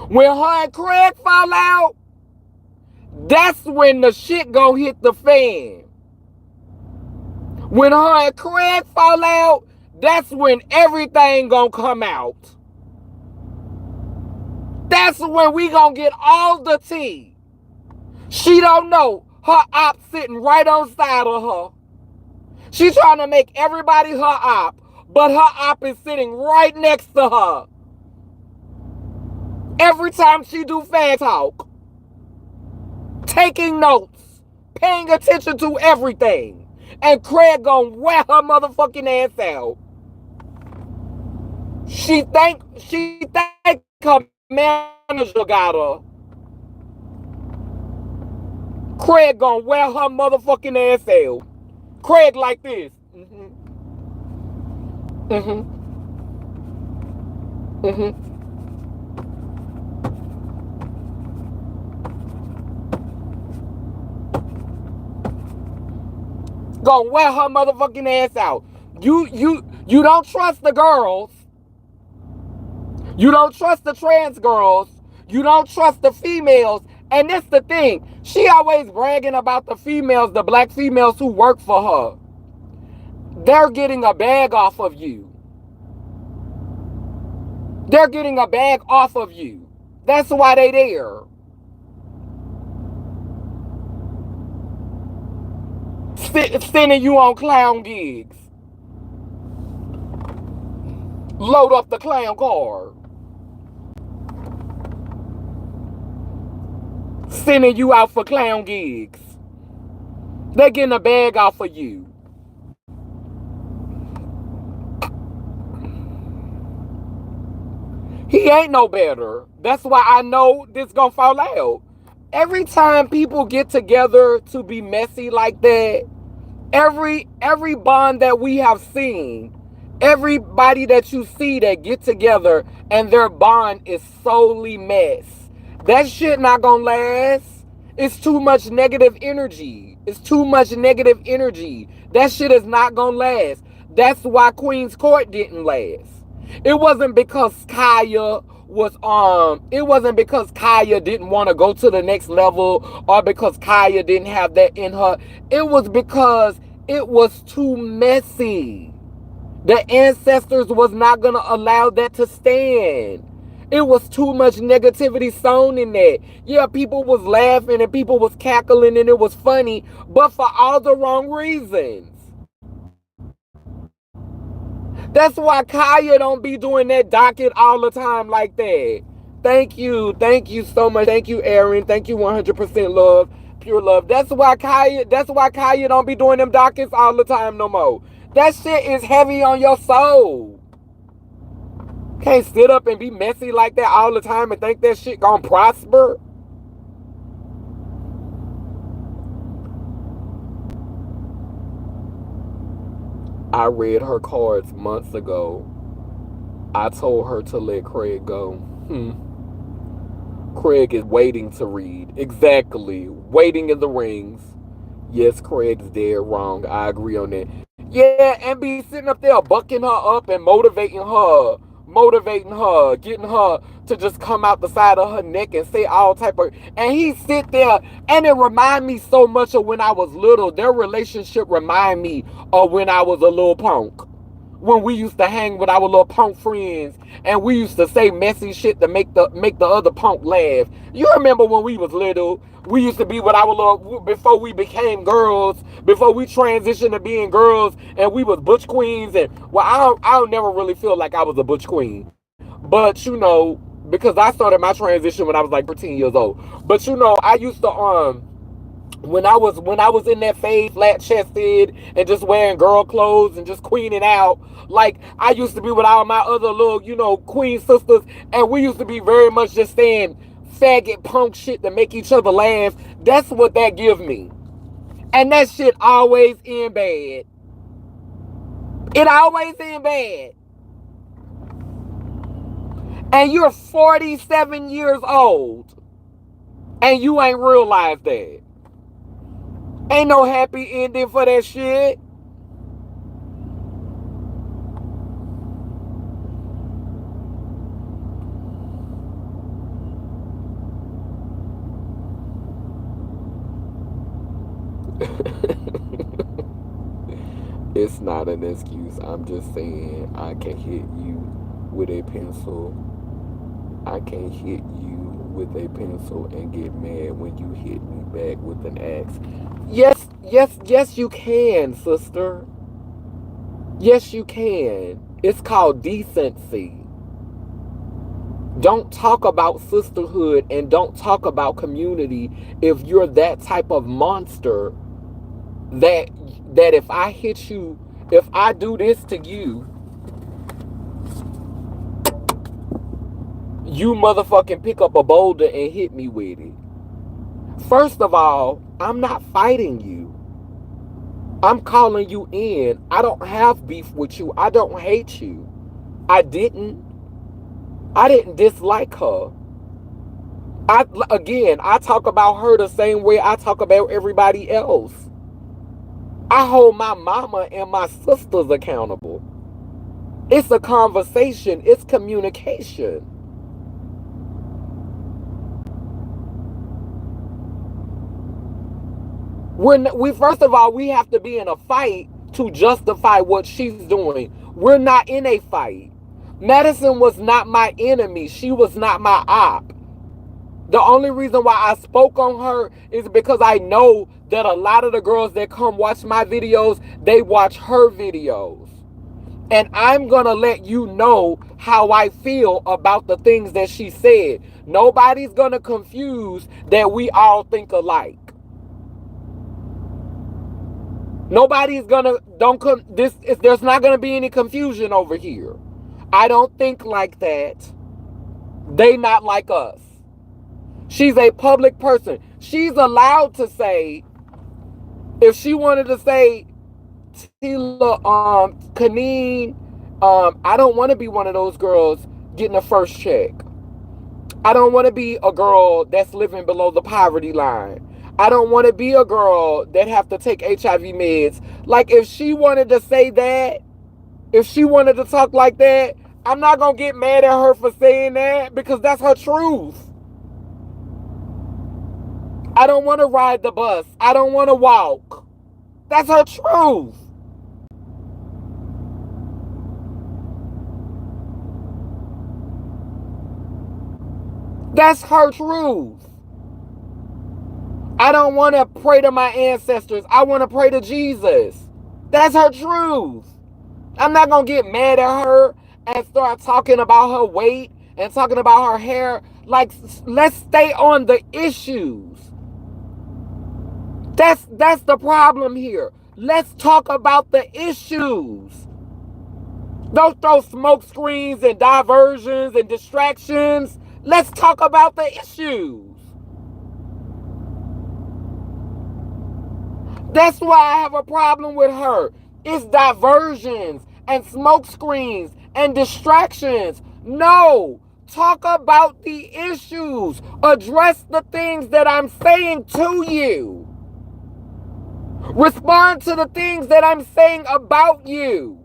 When her and Craig fall out, that's when the shit gonna hit the fan. When her and Craig fall out, that's when everything gonna come out. That's when we gonna get all the tea. She don't know her op sitting right on side of her. She trying to make everybody her op, but her op is sitting right next to her. Every time she do fan talk, taking notes, paying attention to everything, and Craig gonna wear her motherfucking ass out. She think her manager got her. Craig gonna wear her motherfucking ass out. Craig like this. Gonna wear her motherfucking ass out. You don't trust the girls. You don't trust the trans girls. You don't trust the females. And that's the thing. She always bragging about the females, the black females who work for her. They're getting a bag off of you. They're getting a bag off of you. That's why they there. Sending you on clown gigs. Load up the clown car. Sending you out for clown gigs. They're getting a bag off of you. He ain't no better. That's why I know this gonna fall out. Every time people get together to be messy like that, every bond that we have seen, everybody that you see that get together and their bond is solely mess, that shit not gonna last. It's too much negative energy. It's too much negative energy. That shit is not gonna last. That's why Queen's Court didn't last. It wasn't because Kaya didn't want to go to the next level or because Kaya didn't have that in her. It was because it was too messy. The ancestors was not going to allow that to stand. It was too much negativity sown in that. Yeah, people was laughing and people was cackling and it was funny, but for all the wrong reasons. That's why Kaya don't be doing that docket all the time like that. Thank you. Thank you so much. Thank you, Aaron. Thank you 100% love. Pure love. That's why Kaya don't be doing them dockets all the time no more. That shit is heavy on your soul. Can't sit up and be messy like that all the time and think that shit gonna prosper. I read her cards months ago. I told her to let Craig go. Craig is waiting to read. Exactly. Waiting in the rings. Yes, Craig's dead wrong. I agree on that. Yeah, and be sitting up there bucking her up and motivating her, getting her to just come out the side of her neck and say all type of. And he sit there, and it remind me so much of when I was little. Their relationship remind me of when I was a little punk. When we used to hang with our little punk friends and we used to say messy shit to make the other punk laugh. You remember when we was little, we used to be with our little, before we became girls, before we transitioned to being girls, and we was butch queens. And well, I don't never really feel like I was a butch queen, but because I started my transition when I was like 13 years old. But I used to when I was in that phase, flat chested and just wearing girl clothes and just queening out, like I used to be with all my other little, queen sisters, and we used to be very much just saying faggot punk shit to make each other laugh. That's what that give me. And that shit always end bad. It always end bad. And you're 47 years old and you ain't realized that. Ain't no happy ending for that shit. It's not an excuse. I'm just saying I can hit you with a pencil. I can hit you with a pencil and get mad when you hit me back with an axe. Yes, yes, yes, you can, sister. Yes, you can. It's called decency. Don't talk about sisterhood and don't talk about community if you're that type of monster that if I hit you, if I do this to you, you motherfucking pick up a boulder and hit me with it. First of all, I'm not fighting you. I'm calling you in. I don't have beef with you. I don't hate you. I didn't. I didn't dislike her. I talk about her the same way I talk about everybody else. I hold my mama and my sisters accountable. It's a conversation. It's communication. We first of all, we have to be in a fight to justify what she's doing. We're not in a fight. Madison was not my enemy. She was not my op. The only reason why I spoke on her is because I know that a lot of the girls that come watch my videos, they watch her videos. And I'm going to let you know how I feel about the things that she said. Nobody's going to confuse that we all think alike. Nobody's gonna there's not gonna be any confusion over here. I don't think like that. They not like us. She's a public person. She's allowed to say, if she wanted to say, Tila, Kaneen, I don't want to be one of those girls getting a first check. I don't want to be a girl that's living below the poverty line. I don't want to be a girl that have to take HIV meds. Like, if she wanted to say that, if she wanted to talk like that, I'm not going to get mad at her for saying that because that's her truth. I don't want to ride the bus. I don't want to walk. That's her truth. That's her truth. I don't want to pray to my ancestors. I want to pray to Jesus. That's her truth. I'm not going to get mad at her and start talking about her weight and talking about her hair. Like, let's stay on the issues. That's the problem here. Let's talk about the issues. Don't throw smoke screens and diversions and distractions. Let's talk about the issues. That's why I have a problem with her. It's diversions and smoke screens and distractions. No. Talk about the issues. Address the things that I'm saying to you. Respond to the things that I'm saying about you.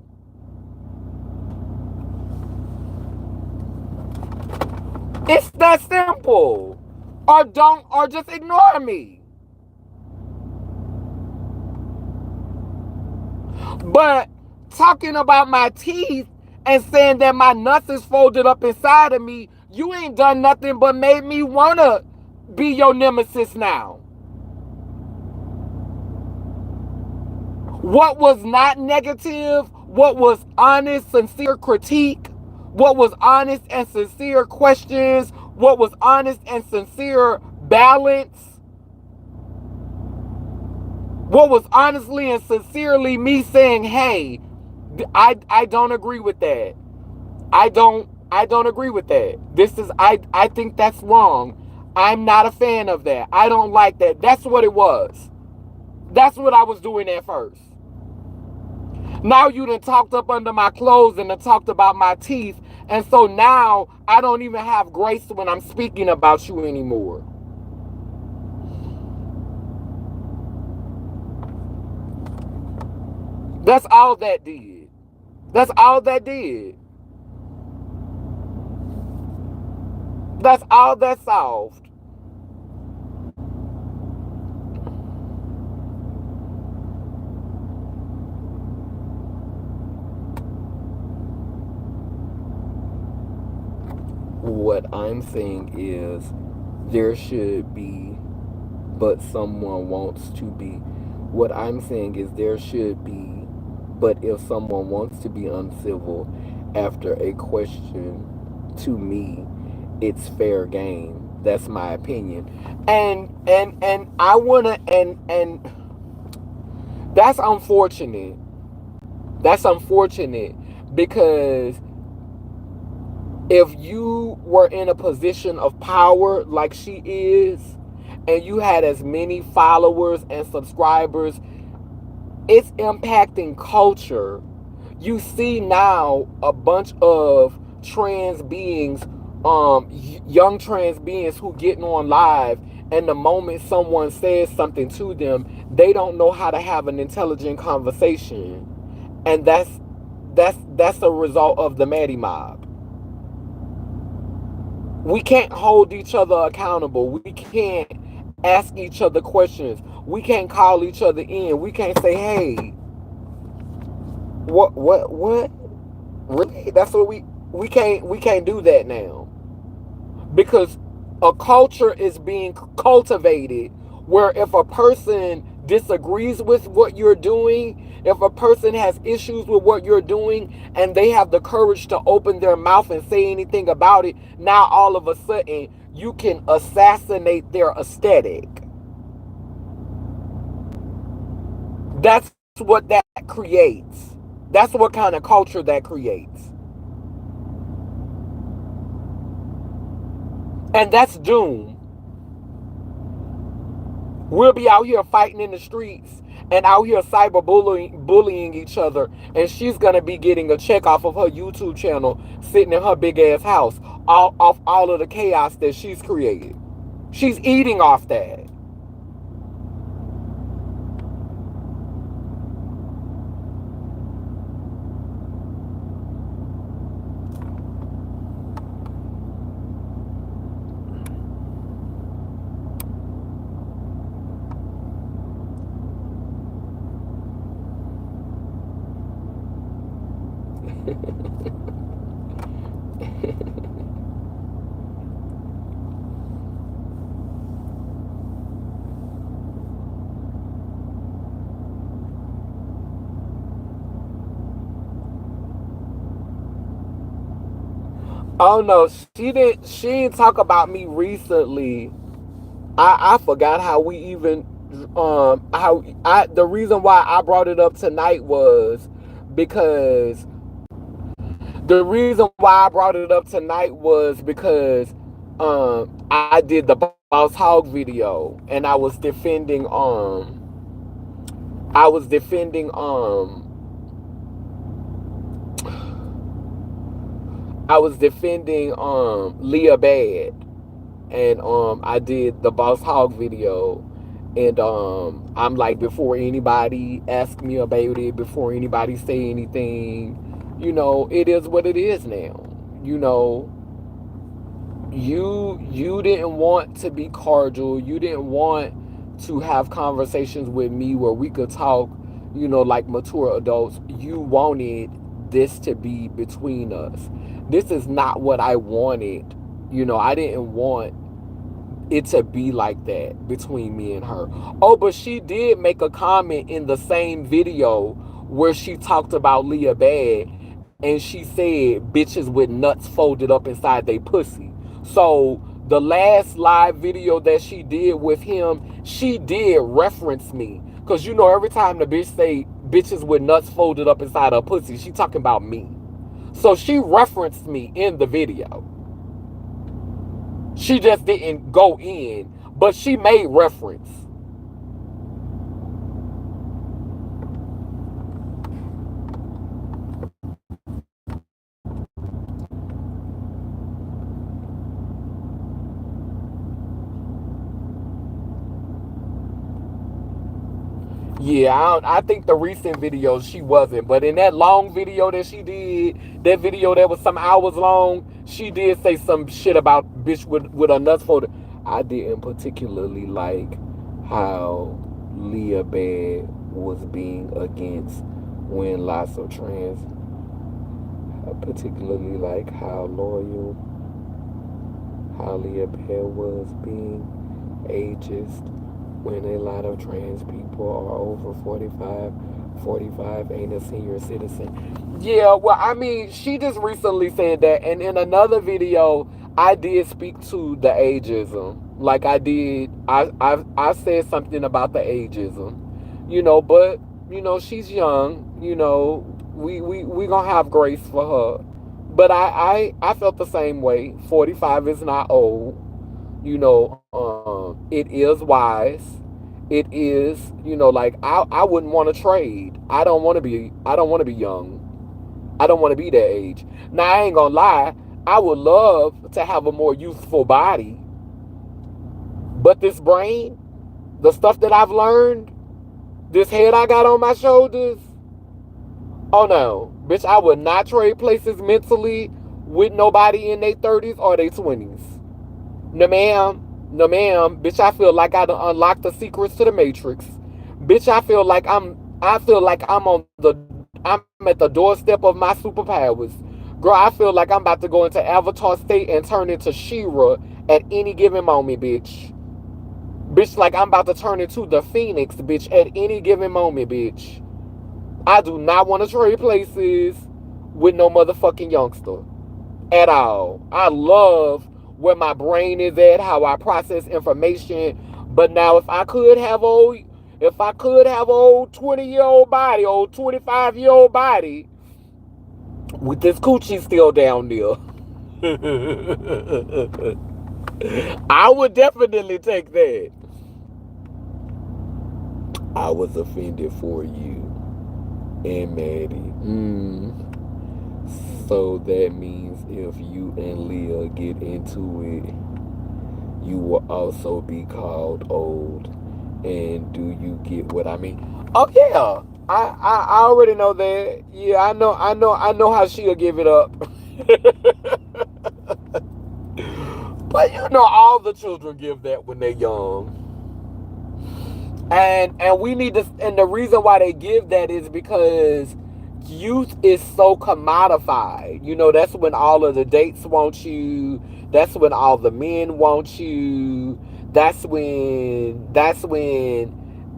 It's that simple. Or just ignore me. But talking about my teeth and saying that my nuts is folded up inside of me, you ain't done nothing but made me wanna be your nemesis now. What was not negative, what was honest, sincere critique, what was honest and sincere questions, what was honest and sincere balance, what was honestly and sincerely me saying, hey, I don't agree with that. I don't agree with that. I think that's wrong. I'm not a fan of that. I don't like that. That's what it was. That's what I was doing at first. Now you done talked up under my clothes and done talked about my teeth. And so now I don't even have grace when I'm speaking about you anymore. That's all that did. That's all that did. That's all that solved. What I'm saying is there should be, but someone wants to be. What I'm saying is there should be, but if someone wants to be uncivil after a question, to me, it's fair game. That's my opinion. And I wanna and that's unfortunate. That's unfortunate because if you were in a position of power like she is, and you had as many followers and subscribers, it's impacting culture. You see now a bunch of trans beings, young trans beings who getting on live, and the moment someone says something to them, they don't know how to have an intelligent conversation, and that's a result of the Maddie mob. We can't hold each other accountable. We can't ask each other questions. We can't call each other in. We can't say, hey, what? Really? That's what we can't do that now. Because a culture is being cultivated where if a person disagrees with what you're doing, if a person has issues with what you're doing and they have the courage to open their mouth and say anything about it, now all of a sudden you can assassinate their aesthetic. That's what that creates. That's what kind of culture that creates. And that's doom. We'll be out here fighting in the streets and out here bullying each other, and she's gonna be getting a check off of her YouTube channel, sitting in her big ass house, off all of the chaos that she's created. She's eating off that. Oh no, she didn't. She didn't talk about me recently. I forgot how we even how I the reason why I brought it up tonight was because the reason why I brought it up tonight was because I did the Boss Hog video and I was defending Leah Bad, and I did the Boss Hog video, and I'm like, before anybody ask me about it, before anybody say anything, it is what it is now. You know, you didn't want to be cordial. You didn't want to have conversations with me where we could talk, like mature adults. You wanted this to be between us. This is not what I wanted. I didn't want it to be like that between me and her. Oh, but she did make a comment in the same video where she talked about Leah Bad, and she said bitches with nuts folded up inside they pussy. So the last live video that she did with him, she did reference me. Cause every time the bitch say bitches with nuts folded up inside her pussy, she talking about me. So she referenced me in the video. She just didn't go in, but she made reference. Yeah, I think the recent videos she wasn't, but in that long video that she did, that video that was some hours long, she did say some shit about bitch with a nuts folder. I didn't particularly like how Leah Bad was being against when lots of trans. I particularly like how Leah Bad was being ageist when a lot of trans people are over 45. 45 ain't a senior citizen. Yeah, well, I mean, she just recently said that. And in another video, I did speak to the ageism. Like I did, I said something about the ageism. But, she's young. We gonna have grace for her. But I felt the same way. 45 is not old. It is wise. It is, like I wouldn't want to trade. I don't want to be young. I don't want to be that age. Now I ain't gonna lie, I would love to have a more youthful body. But this brain, the stuff that I've learned, this head I got on my shoulders, oh no. Bitch, I would not trade places mentally with nobody in their 30s or their 20s. No, ma'am. No, ma'am. Bitch, I feel like I done unlocked the secrets to the Matrix. Bitch, I feel like I'm I'm at the doorstep of my superpowers. Girl, I feel like I'm about to go into Avatar state and turn into She-Ra at any given moment, bitch. Bitch, like I'm about to turn into the Phoenix, bitch, at any given moment, bitch. I do not want to trade places with no motherfucking youngster at all. I love where my brain is at, how I process information. But now if I could have old 20-year-old body, old 25-year-old body, with this coochie still down there, I would definitely take that. I was offended for you and Maddie. So that means if you and Leah get into it, you will also be called old. And do you get what I mean? Oh yeah, I already know that. Yeah, I know how she'll give it up. But all the children give that when they're young. And we need to, and the reason why they give that is because youth is so commodified. That's when all of the dates want you. That's when all the men want you. That's when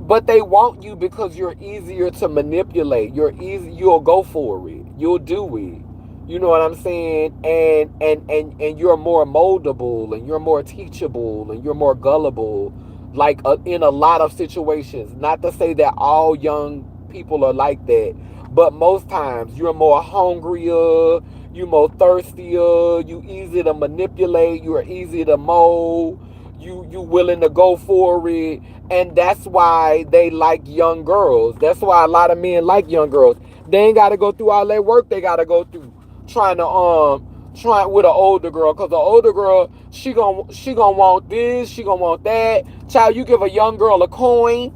but they want you because you're easier to manipulate. You'll go for it. You'll do it. You know what I'm saying? And you're more moldable, and you're more teachable, and you're more gullible, like in a lot of situations. Not to say that all young people are like that, but most times you're more hungrier, you more thirstier, you easy to manipulate, you are easy to mold, you willing to go for it, and that's why they like young girls. That's why a lot of men like young girls. They ain't got to go through all that work they got to go through trying with an older girl, because the older girl, she gonna want this, she gonna want that. Child, you give a young girl a coin,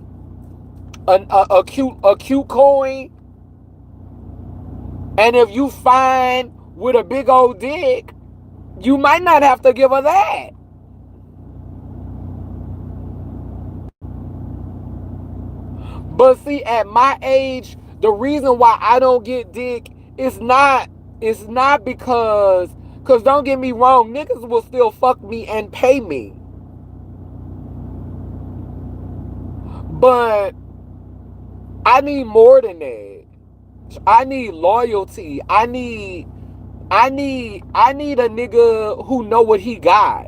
a cute coin, and if you find with a big old dick, you might not have to give her that. But see, at my age, the reason why I don't get dick is not it's not because don't get me wrong, niggas will still fuck me and pay me. But I need more than that. I need loyalty. I need a nigga who know what he got.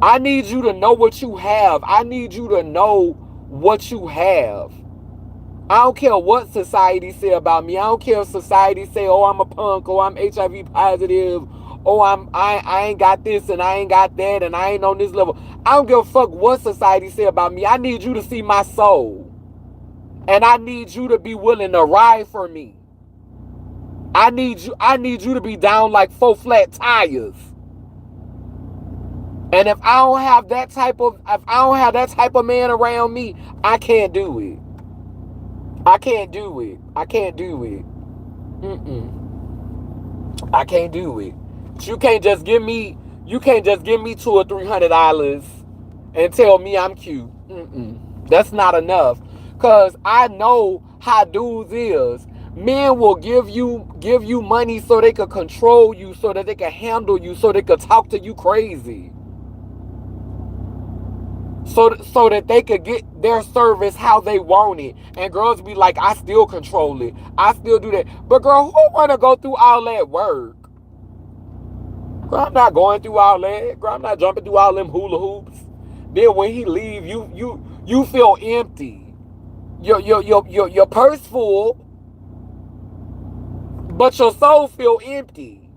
I need you to know what you have. I need you to know what you have. I don't care what society say about me. I don't care if society say, "Oh, I'm a punk," or "I'm HIV positive," or I ain't got this and I ain't got that and I ain't on this level. I don't give a fuck what society say about me. I need you to see my soul. And I need you to be willing to ride for me. I need you to be down like 4 flat tires. And if I don't have that type of man around me, I can't do it. I can't do it. I can't do it. Mm-mm. I can't do it. But you can't just give me $200 or $300 and tell me I'm cute. Mm-mm. That's not enough. Cause I know how dudes is. Men will give you money so they could control you, so that they can handle you, so they could talk to you crazy. So that they could get their service how they want it. And girls be like, I still control it. I still do that. But girl, who wanna go through all that work? Girl, I'm not going through all that. Girl, I'm not jumping through all them hula hoops. Then when he leave, you feel empty. Your purse full, but your soul feel empty.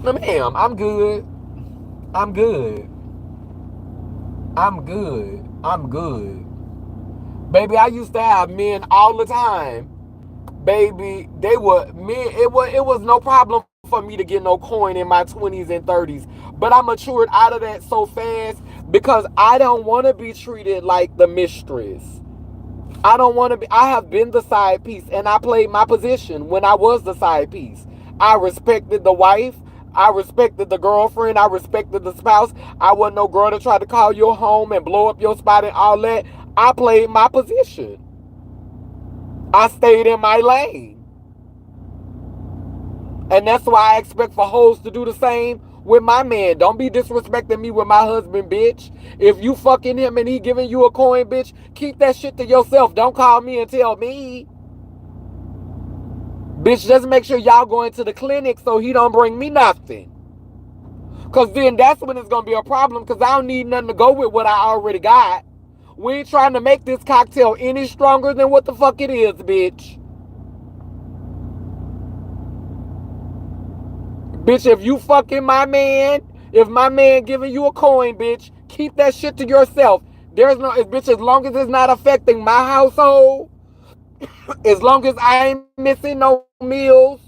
No, ma'am, I'm good. I'm good. I'm good. I'm good. Baby, I used to have men all the time. Baby, they were men. It was no problem for me to get no coin in my 20s and 30s. But I matured out of that so fast because I don't want to be treated like the mistress. I don't want to be. I have been the side piece, and I played my position when I was the side piece. I respected the wife. I respected the girlfriend. I respected the spouse. I wasn't no girl to try to call your home and blow up your spot and all that. I played my position. I stayed in my lane. And that's why I expect for hoes to do the same with my man. Don't be disrespecting me with my husband, bitch. If you fucking him and he giving you a coin, bitch, keep that shit to yourself. Don't call me and tell me. Bitch, just make sure y'all going to the clinic so he don't bring me nothing. Because then that's when it's going to be a problem, because I don't need nothing to go with what I already got. We ain't trying to make this cocktail any stronger than what the fuck it is, bitch. Bitch, if you fucking my man, if my man giving you a coin, bitch, keep that shit to yourself. There's no, bitch, as long as it's not affecting my household, as long as I ain't missing no meals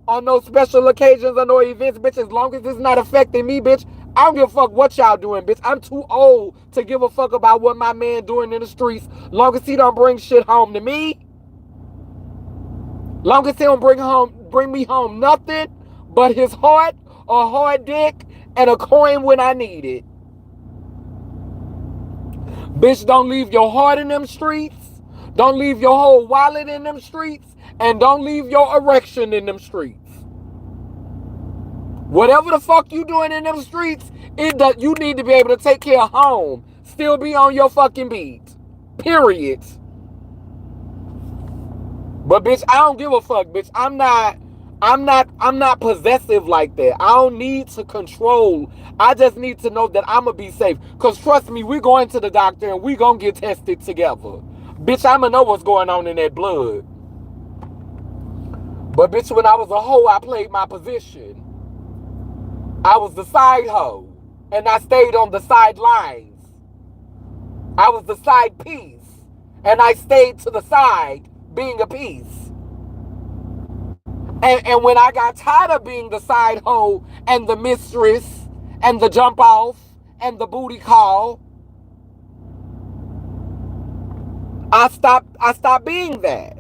on no special occasions or no events, bitch, as long as it's not affecting me, bitch, I don't give a fuck what y'all doing, bitch. I'm too old to give a fuck about what my man doing in the streets. Long as he don't bring shit home to me, long as he don't bring me home nothing but his heart, a hard dick, and a coin when I need it. Bitch, don't leave your heart in them streets. Don't leave your whole wallet in them streets. And don't leave your erection in them streets. Whatever the fuck you doing in them streets, you need to be able to take care of home. Still be on your fucking beat. Period. But bitch, I don't give a fuck, bitch. I'm not possessive like that. I don't need to control. I just need to know that I'ma be safe. Cause trust me, we going to the doctor and we gonna get tested together. Bitch, I'ma know what's going on in that blood. But bitch, when I was a hoe, I played my position. I was the side hoe. And I stayed on the sidelines. I was the side piece. And I stayed to the side being a piece. And when I got tired of being the side hoe and the mistress and the jump off and the booty call, I stopped being that.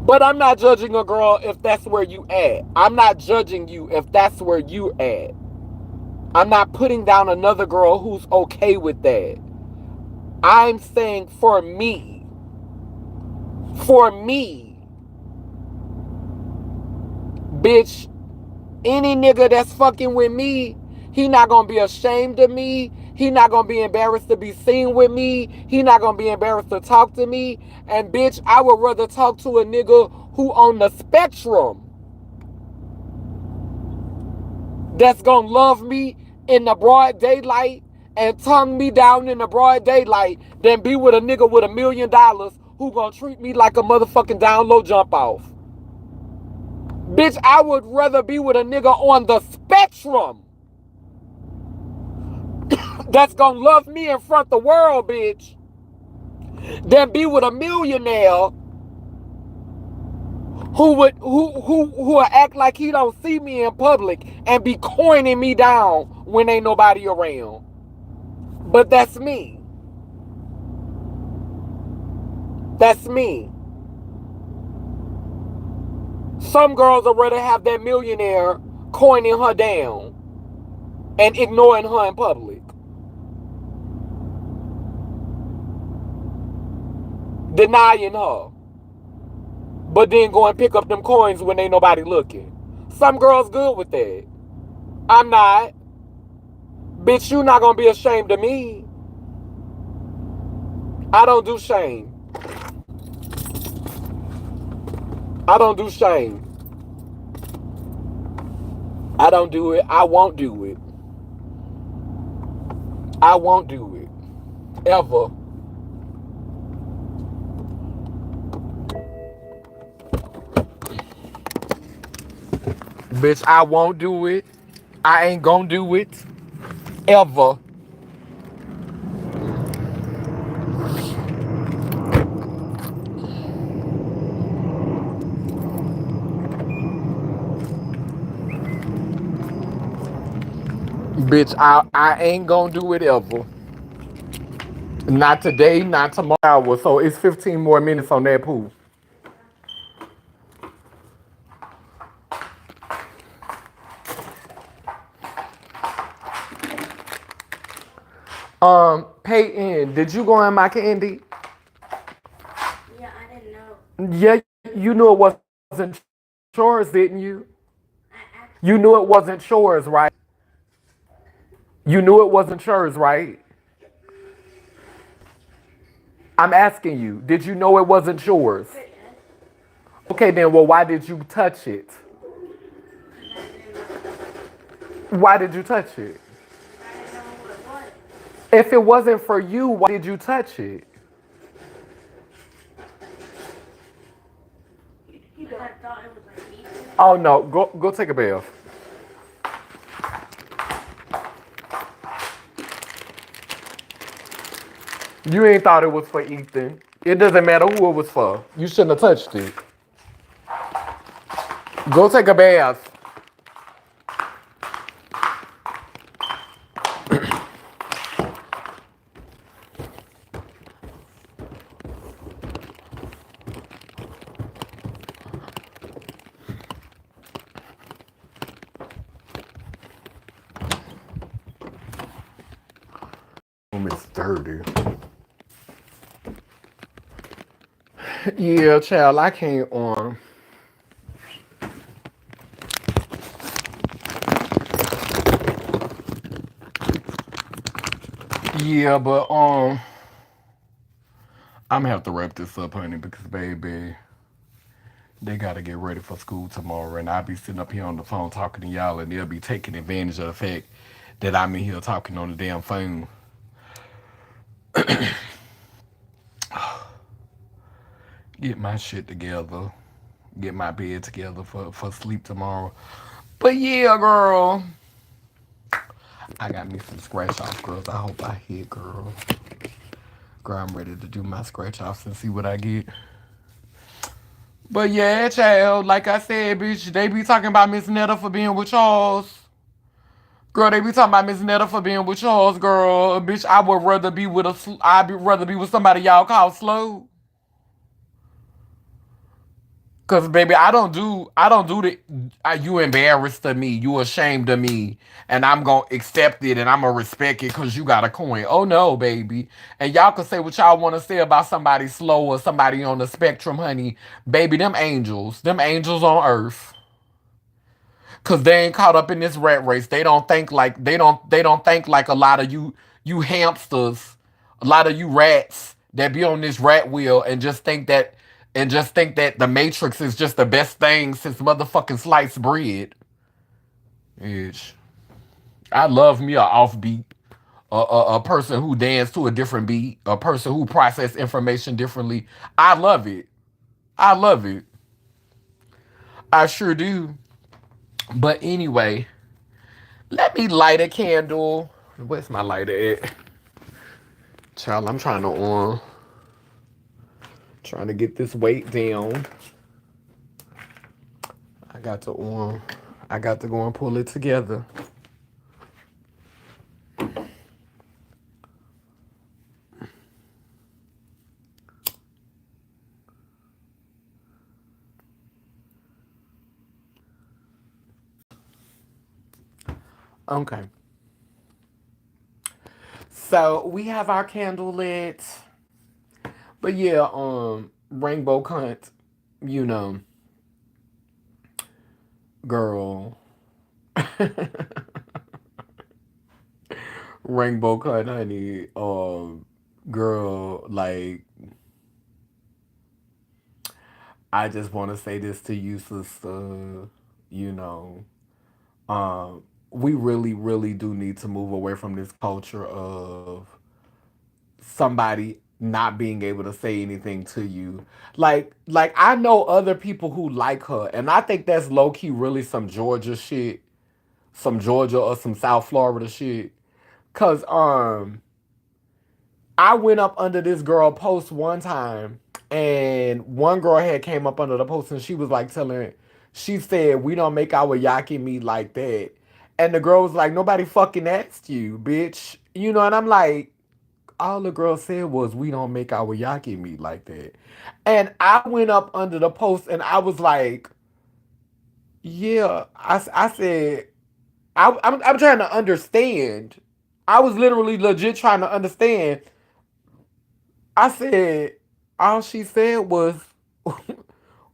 But I'm not judging a girl if that's where you at. I'm not judging you if that's where you at. I'm not putting down another girl who's okay with that. I'm saying for me, bitch, any nigga that's fucking with me, he not gonna be ashamed of me. He not gonna be embarrassed to be seen with me. He not gonna be embarrassed to talk to me. And bitch, I would rather talk to a nigga who on the spectrum that's gonna love me in the broad daylight and tongue me down in the broad daylight than be with a nigga with $1 million who gonna treat me like a motherfucking down low jump off. Bitch, I would rather be with a nigga on the spectrum that's gonna love me in front of the world, bitch, than be with a millionaire who act like he don't see me in public and be coining me down when ain't nobody around. But that's me. That's me. Some girls would rather have that millionaire coining her down and ignoring her in public, denying her, but then go and pick up them coins when ain't nobody looking. Some girls good with that. I'm not. Bitch, you not gonna be ashamed of me. I don't do shame. I don't do shame. I don't do it. I won't do it. I won't do it. Ever. Bitch, I won't do it. I ain't gonna do it. Ever. Bitch, I ain't gonna do it ever. Not today, not tomorrow. So it's 15 more minutes on that pool. Peyton, did you go in my candy? Yeah, I didn't know. Yeah, you knew it wasn't yours, didn't you? You knew it wasn't yours, right? You knew it wasn't yours, right? I'm asking you, did you know it wasn't yours? Okay, then, well, why did you touch it? Why did you touch it? If it wasn't for you, why did you touch it? I thought it was like me. Oh no, go take a bath. You ain't thought it was for Ethan. It doesn't matter who it was for. You shouldn't have touched it. Go take a bath. Room is dirty. Yeah, child, I can't Yeah, but I'm gonna have to wrap this up, honey, because baby, they gotta get ready for school tomorrow, and I'll be sitting up here on the phone talking to y'all, and they'll be taking advantage of the fact that I'm in here talking on the damn phone. Get my shit together, get my bed together for sleep tomorrow. But yeah, girl, I got me some scratch off, girls. I hope I hit, girl. Girl, I'm ready to do my scratch offs and see what I get. But yeah, child, like I said, bitch, they be talking about Miss Netta for being with Charles. Girl, they be talking about Miss Netta for being with Charles, girl. Bitch, I would rather be with I'd rather be with somebody y'all call slow. Cause baby, I don't do the. You embarrassed of me, you ashamed of me, and I'm gonna accept it and I'm gonna respect it cause you got a coin. Oh no, baby, and y'all can say what y'all want to say about somebody slow or somebody on the spectrum, honey. Baby, them angels on earth. Cause they ain't caught up in this rat race. They don't think like a lot of you hamsters, a lot of you rats that be on this rat wheel and just think that the Matrix is just the best thing since motherfucking sliced bread. Bitch. I love me a offbeat, a person who dance to a different beat, a person who process information differently. I love it. I love it. I sure do. But anyway, let me light a candle. Where's my lighter at? Child, I'm trying to get this weight down. I got to I got to go and pull it together. Okay. So we have our candle lit. But yeah, rainbow cunt, you know, girl. Rainbow cunt, honey. Girl, like I just want to say this to you, sister. You know, we really, really do need to move away from this culture of somebody not being able to say anything to you. Like I know other people who like her, and I think that's low key really some Georgia shit, some Georgia or some South Florida shit. Cause I went up under this girl post one time, and one girl had came up under the post, and she was like telling, she said we don't make our yaki meat like that, and the girl was like nobody fucking asked you, bitch, you know, and I'm like all the girl said was we don't make our yaki meat like that, and I went up under the post and I was like, yeah, I said I'm trying to understand. I was literally legit trying to understand. I said, all she said was,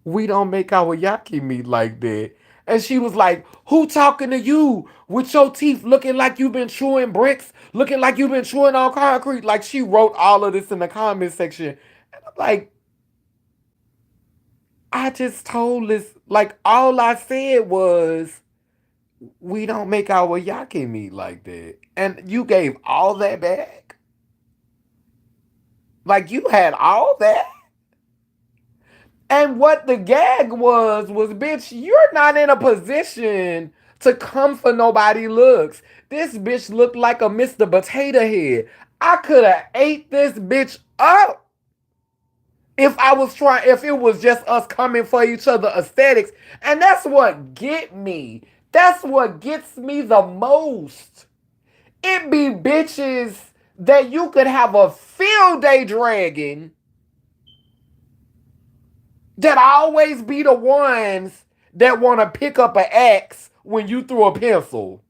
we don't make our yaki meat like that. And she was like, who talking to you with your teeth looking like you've been chewing bricks, looking like you've been chewing on concrete? Like she wrote all of this in the comment section. And I'm like, I just told this, like all I said was, we don't make our yaki meat like that. And you gave all that back? Like you had all that? And what the gag was, bitch, you're not in a position to come for nobody looks. This bitch looked like a Mr. Potato Head. I could have ate this bitch up if it was just us coming for each other aesthetics. And that's what get me. That's what gets me the most. It be bitches that you could have a field day dragging that always be the ones that want to pick up an axe when you throw a pencil.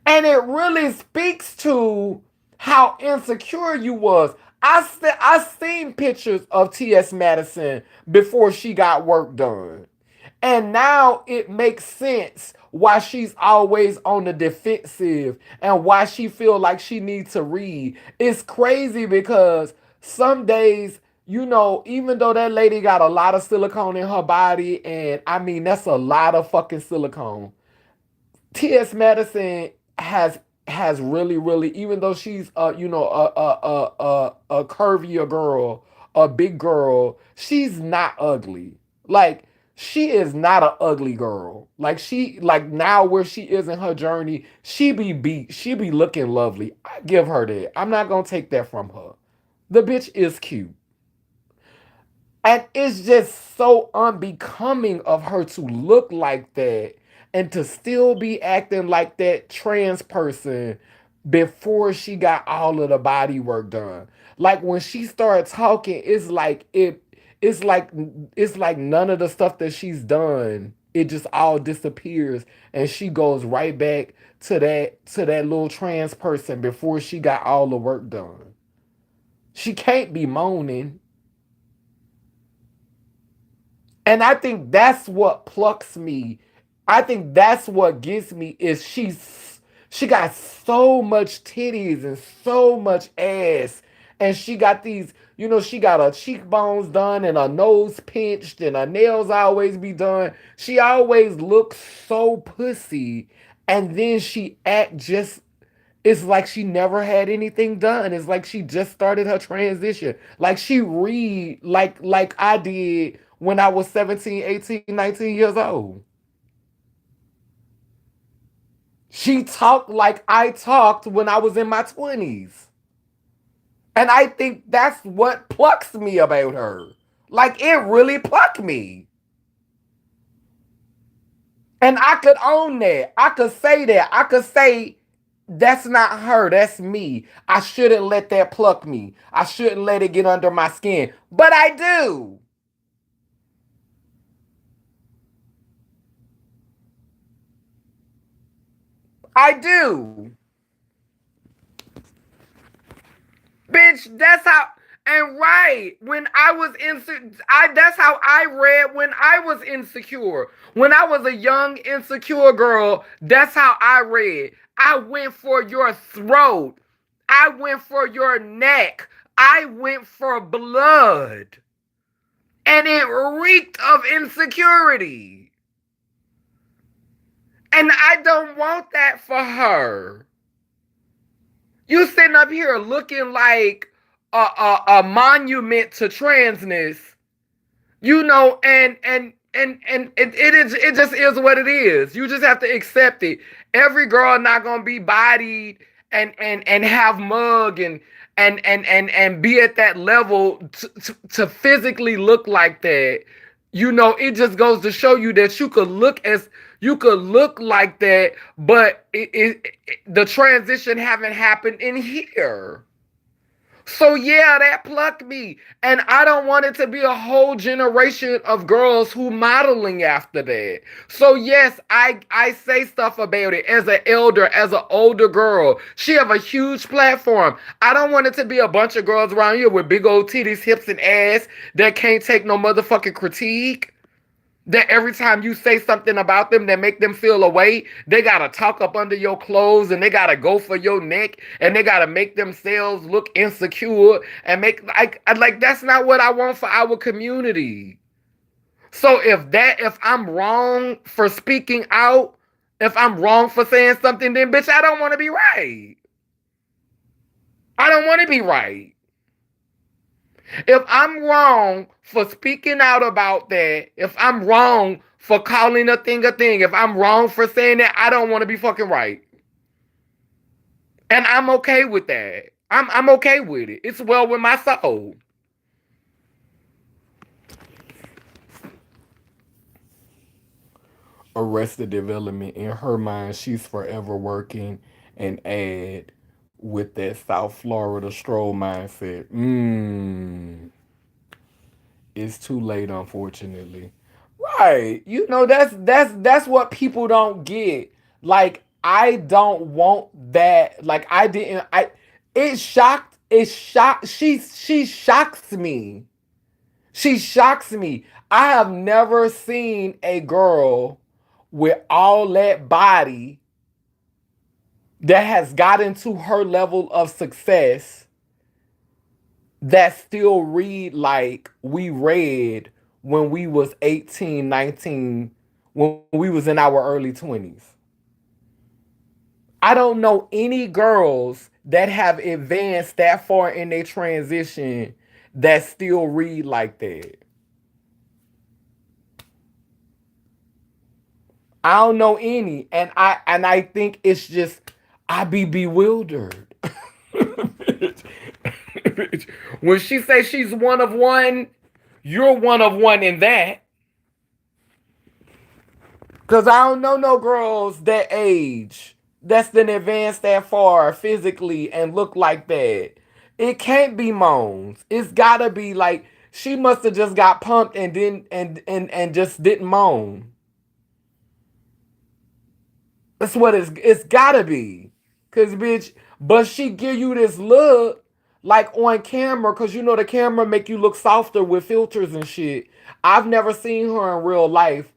And it really speaks to how insecure you was. I seen pictures of T.S. Madison before she got work done. And now it makes sense why she's always on the defensive and why she feel like she needs to read. It's crazy because some days, even though that lady got a lot of silicone in her body, and I mean that's a lot of fucking silicone. T.S. Madison has really, even though she's a curvier girl, a big girl, she's not ugly. Like she is not an ugly girl. Like now where she is in her journey, she be looking lovely. I give her that. I'm not gonna take that from her. The bitch is cute. And it's just so unbecoming of her to look like that and to still be acting like that trans person before she got all of the body work done. Like when she started talking, it's like it's like none of the stuff that she's done, it just all disappears and she goes right back to that little trans person before she got all the work done. She can't be moaning. And I think that's what plucks me. I think that's what gets me is she got so much titties and so much ass. And she got these, she got her cheekbones done and her nose pinched and her nails always be done. She always looks so pussy. And then she act just it's like she never had anything done. It's like she just started her transition. Like she read like I did when I was 17, 18, 19 years old. She talked like I talked when I was in my 20s. And I think that's what plucks me about her. Like it really plucked me. And I could own that. I could say that. I could say that's not her. That's me. I shouldn't let that pluck me. I shouldn't let it get under my skin. But I do. I do. Bitch, that's how. And right, when I was insecure, that's how I read when I was insecure. When I was a young, insecure girl, that's how I read. I went for your throat. I went for your neck. I went for blood. And it reeked of insecurity. And I don't want that for her. You sitting up here looking like a monument to transness, and it just is what it is. You just have to accept it. Every girl not gonna be bodied and have mug and be at that level to physically look like that. It just goes to show you that you could look like that, but the transition haven't happened in here. So yeah, that plucked me. And I don't want it to be a whole generation of girls who modeling after that. So yes, I say stuff about it as an elder, as an older girl. She have a huge platform. I don't want it to be a bunch of girls around here with big old titties, hips, and ass that can't take no motherfucking critique. That every time you say something about them that make them feel away, they gotta talk up under your clothes and they gotta go for your neck and they gotta make themselves look insecure and make like that's not what I want for our community. So if I'm wrong for speaking out, if I'm wrong for saying something, then bitch, I don't want to be right. I don't want to be right. If I'm wrong for speaking out about that, if I'm wrong for calling a thing, if I'm wrong for saying that, I don't want to be fucking right. And I'm okay with that. I'm okay with it. It's well with my soul. Arrested Development, in her mind, she's forever working an ad with that South Florida stroll mindset. It's too late, unfortunately. Right. That's what people don't get. Like I don't want that. Like I didn't I it shocked she shocks me. She shocks me. I have never seen a girl with all that body that has gotten to her level of success that still read like we read when we was 18, 19, when we was in our early 20s. I don't know any girls that have advanced that far in their transition that still read like that. I don't know any, and I think it's just I be bewildered. When she says she's one of one, you're one of one in that. Cause I don't know no girls that age that's been advanced that far physically and look like that. It can't be moans. It's gotta be like she must have just got pumped and didn't and just didn't moan. That's what it's gotta be. Cause bitch, but she give you this look like on camera, cause you know the camera make you look softer with filters and shit. I've never seen her in real life.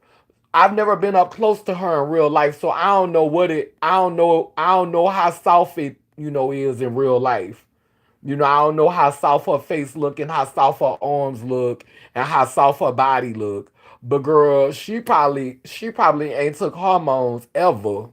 I've never been up close to her in real life, so I don't know what it. I don't know how soft it is in real life. I don't know how soft her face look and how soft her arms look and how soft her body look. But girl, she probably ain't took hormones ever.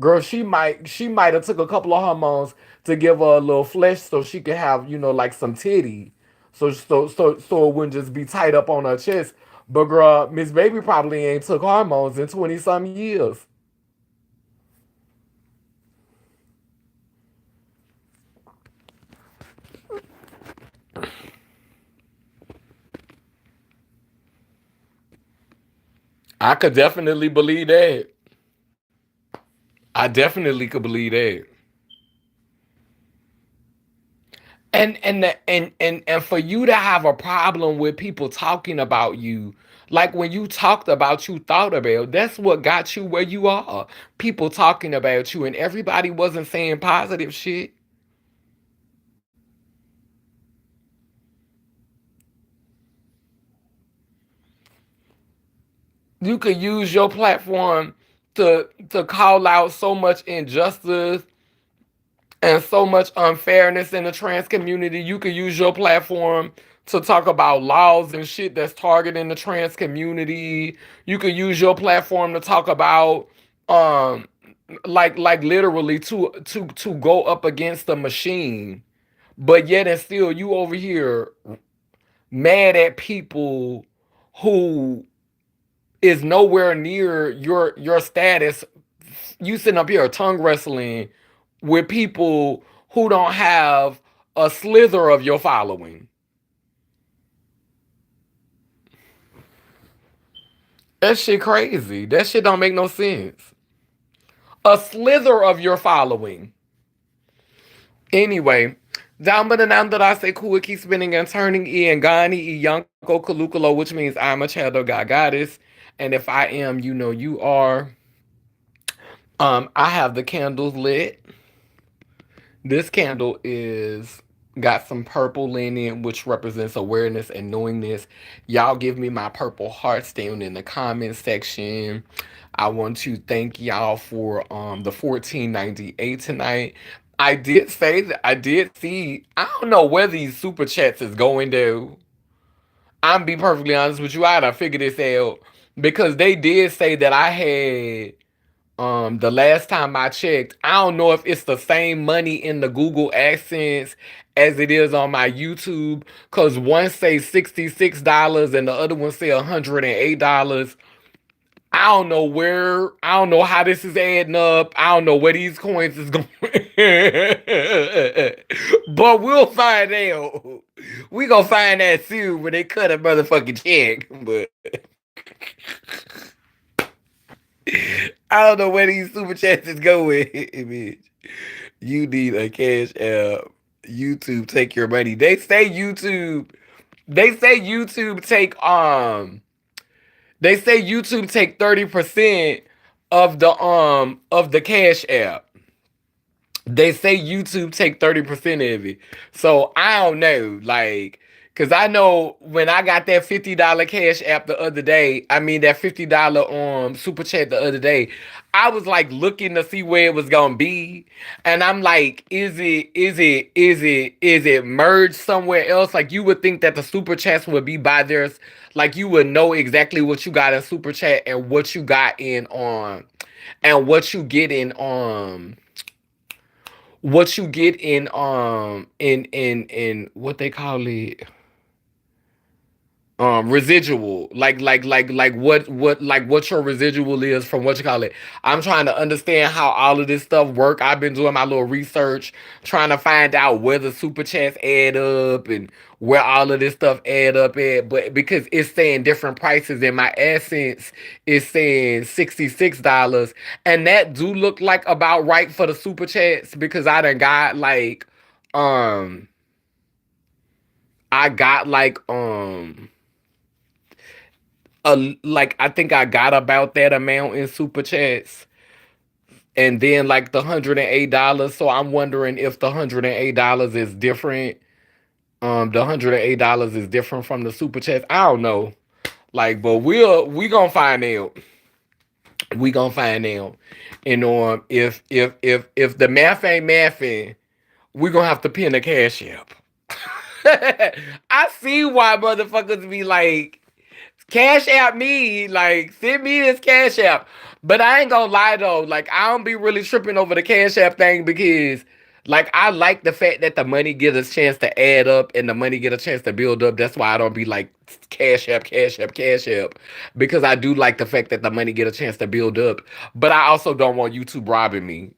Girl, she might have took a couple of hormones to give her a little flesh so she could have like some titty, so it wouldn't just be tight up on her chest. But girl, Miss Baby probably ain't took hormones in 20 some years. I could definitely believe that. I definitely could believe that. And for you to have a problem with people talking about you, like when you talked about you thought about, that's what got you where you are. People talking about you and everybody wasn't saying positive shit. You could use your platform to call out so much injustice and so much unfairness in the trans community. You could use your platform to talk about laws and shit that's targeting the trans community. You could use your platform to talk about um like literally to go up against the machine. But yet and still you over here mad at people who is nowhere near your status. You sitting up here tongue wrestling with people who don't have a slither of your following. That shit crazy. That shit don't make no sense. A slither of your following. Anyway, Dambada say cool, keep spinning and turning Gani Yanko Kalukalo, which means I'm a child of God goddess. And if I am, you are. I have the candles lit. This candle is got some purple in it, which represents awareness and knowingness. Y'all give me my purple hearts down in the comment section. I want to thank y'all for the 14.98 tonight. I did say that I did see. I don't know where these super chats is going to. I'm be perfectly honest with you. I gotta figure this out because they did say that I had the last time I checked, I don't know if it's the same money in the Google AdSense as it is on my YouTube. Cause one say $66 and the other one say $108. I don't know where, I don't know how this is adding up. I don't know where these coins is going. But we'll find out. We gonna find that soon when they cut a motherfucking check. But I don't know where these super chats is going, bitch. You need a cash app. YouTube take your money. They say YouTube. They say YouTube take They say YouTube take 30% of the cash app. They say YouTube take 30% of it. So I don't know. Like Cause I know when I got that $50 cash app the other day, I mean that $50 super chat the other day, I was like looking to see where it was gonna be. And I'm like, is it merged somewhere else? Like you would think that the super chats would be by theirs, like you would know exactly what you got in super chat and what you got in and what you get in what they call it, residual, like what your residual is from what you call it. I'm trying to understand how all of this stuff work. I've been doing my little research, trying to find out where the super chats add up and where all of this stuff add up at. But because it's saying different prices in my essence, it's saying $66, and that do look like about right for the super chats because I done got like um I got like I think I got about that amount in super chats, and then like the $108. So I'm wondering if the $108 is different. The $108 is different from the super chats. I don't know. Like, but we gonna find out. We gonna find out. And if the math ain't mathing, we gonna have to pin the cash app. I see why motherfuckers be like, cash app me, like send me this cash app. But I ain't gonna lie though, like I don't be really tripping over the cash app thing because like I like the fact that the money get a chance to add up and the money get a chance to build up. That's why I don't be like cash app, cash app, cash app. Because I do like the fact that the money get a chance to build up. But I also don't want YouTube robbing me.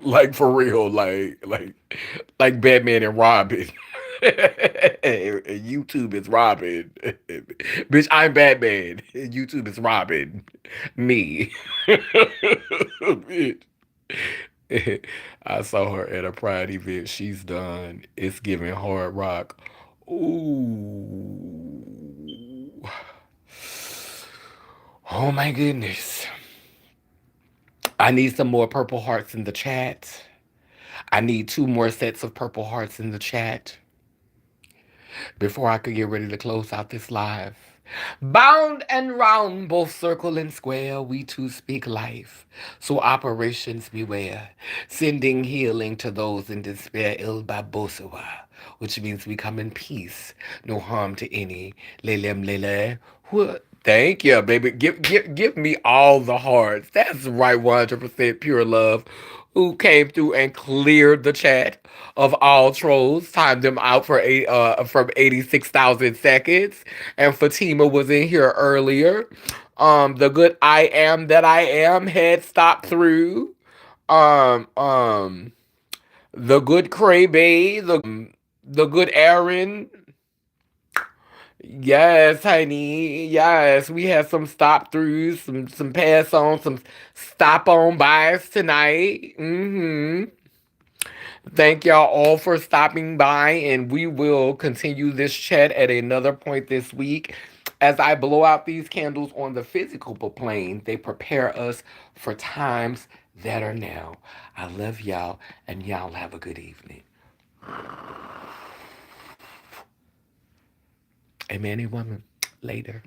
Like for real. Like Batman and Robin. YouTube is Robin. Bitch, I'm Batman. YouTube is Robin. Me. Bitch. I saw her at a Pride event. She's done. It's giving hard rock. Ooh. Oh my goodness. I need some more purple hearts in the chat. I need two more sets of purple hearts in the chat before I could get ready to close out this live. Bound and round, both circle and square, we too speak life. So operations beware, sending healing to those in despair, ill by Bosua, which means we come in peace, no harm to any. Lelem lele. Thank you, baby. Give me all the hearts. That's right, 100% pure love. Who came through and cleared the chat of all trolls, timed them out for from 86,000 seconds. And Fatima was in here earlier. The good I am that I am had stopped through. Um, um, the good Cray Bay, the good Aaron. Yes, honey. Yes, we had some stop throughs, some pass on, some stop on bys tonight. Thank y'all all for stopping by, and we will continue this chat at another point this week. As I blow out these candles on the physical plane, they prepare us for times that are now. I love y'all, and y'all have a good evening. Amen, woman. Later.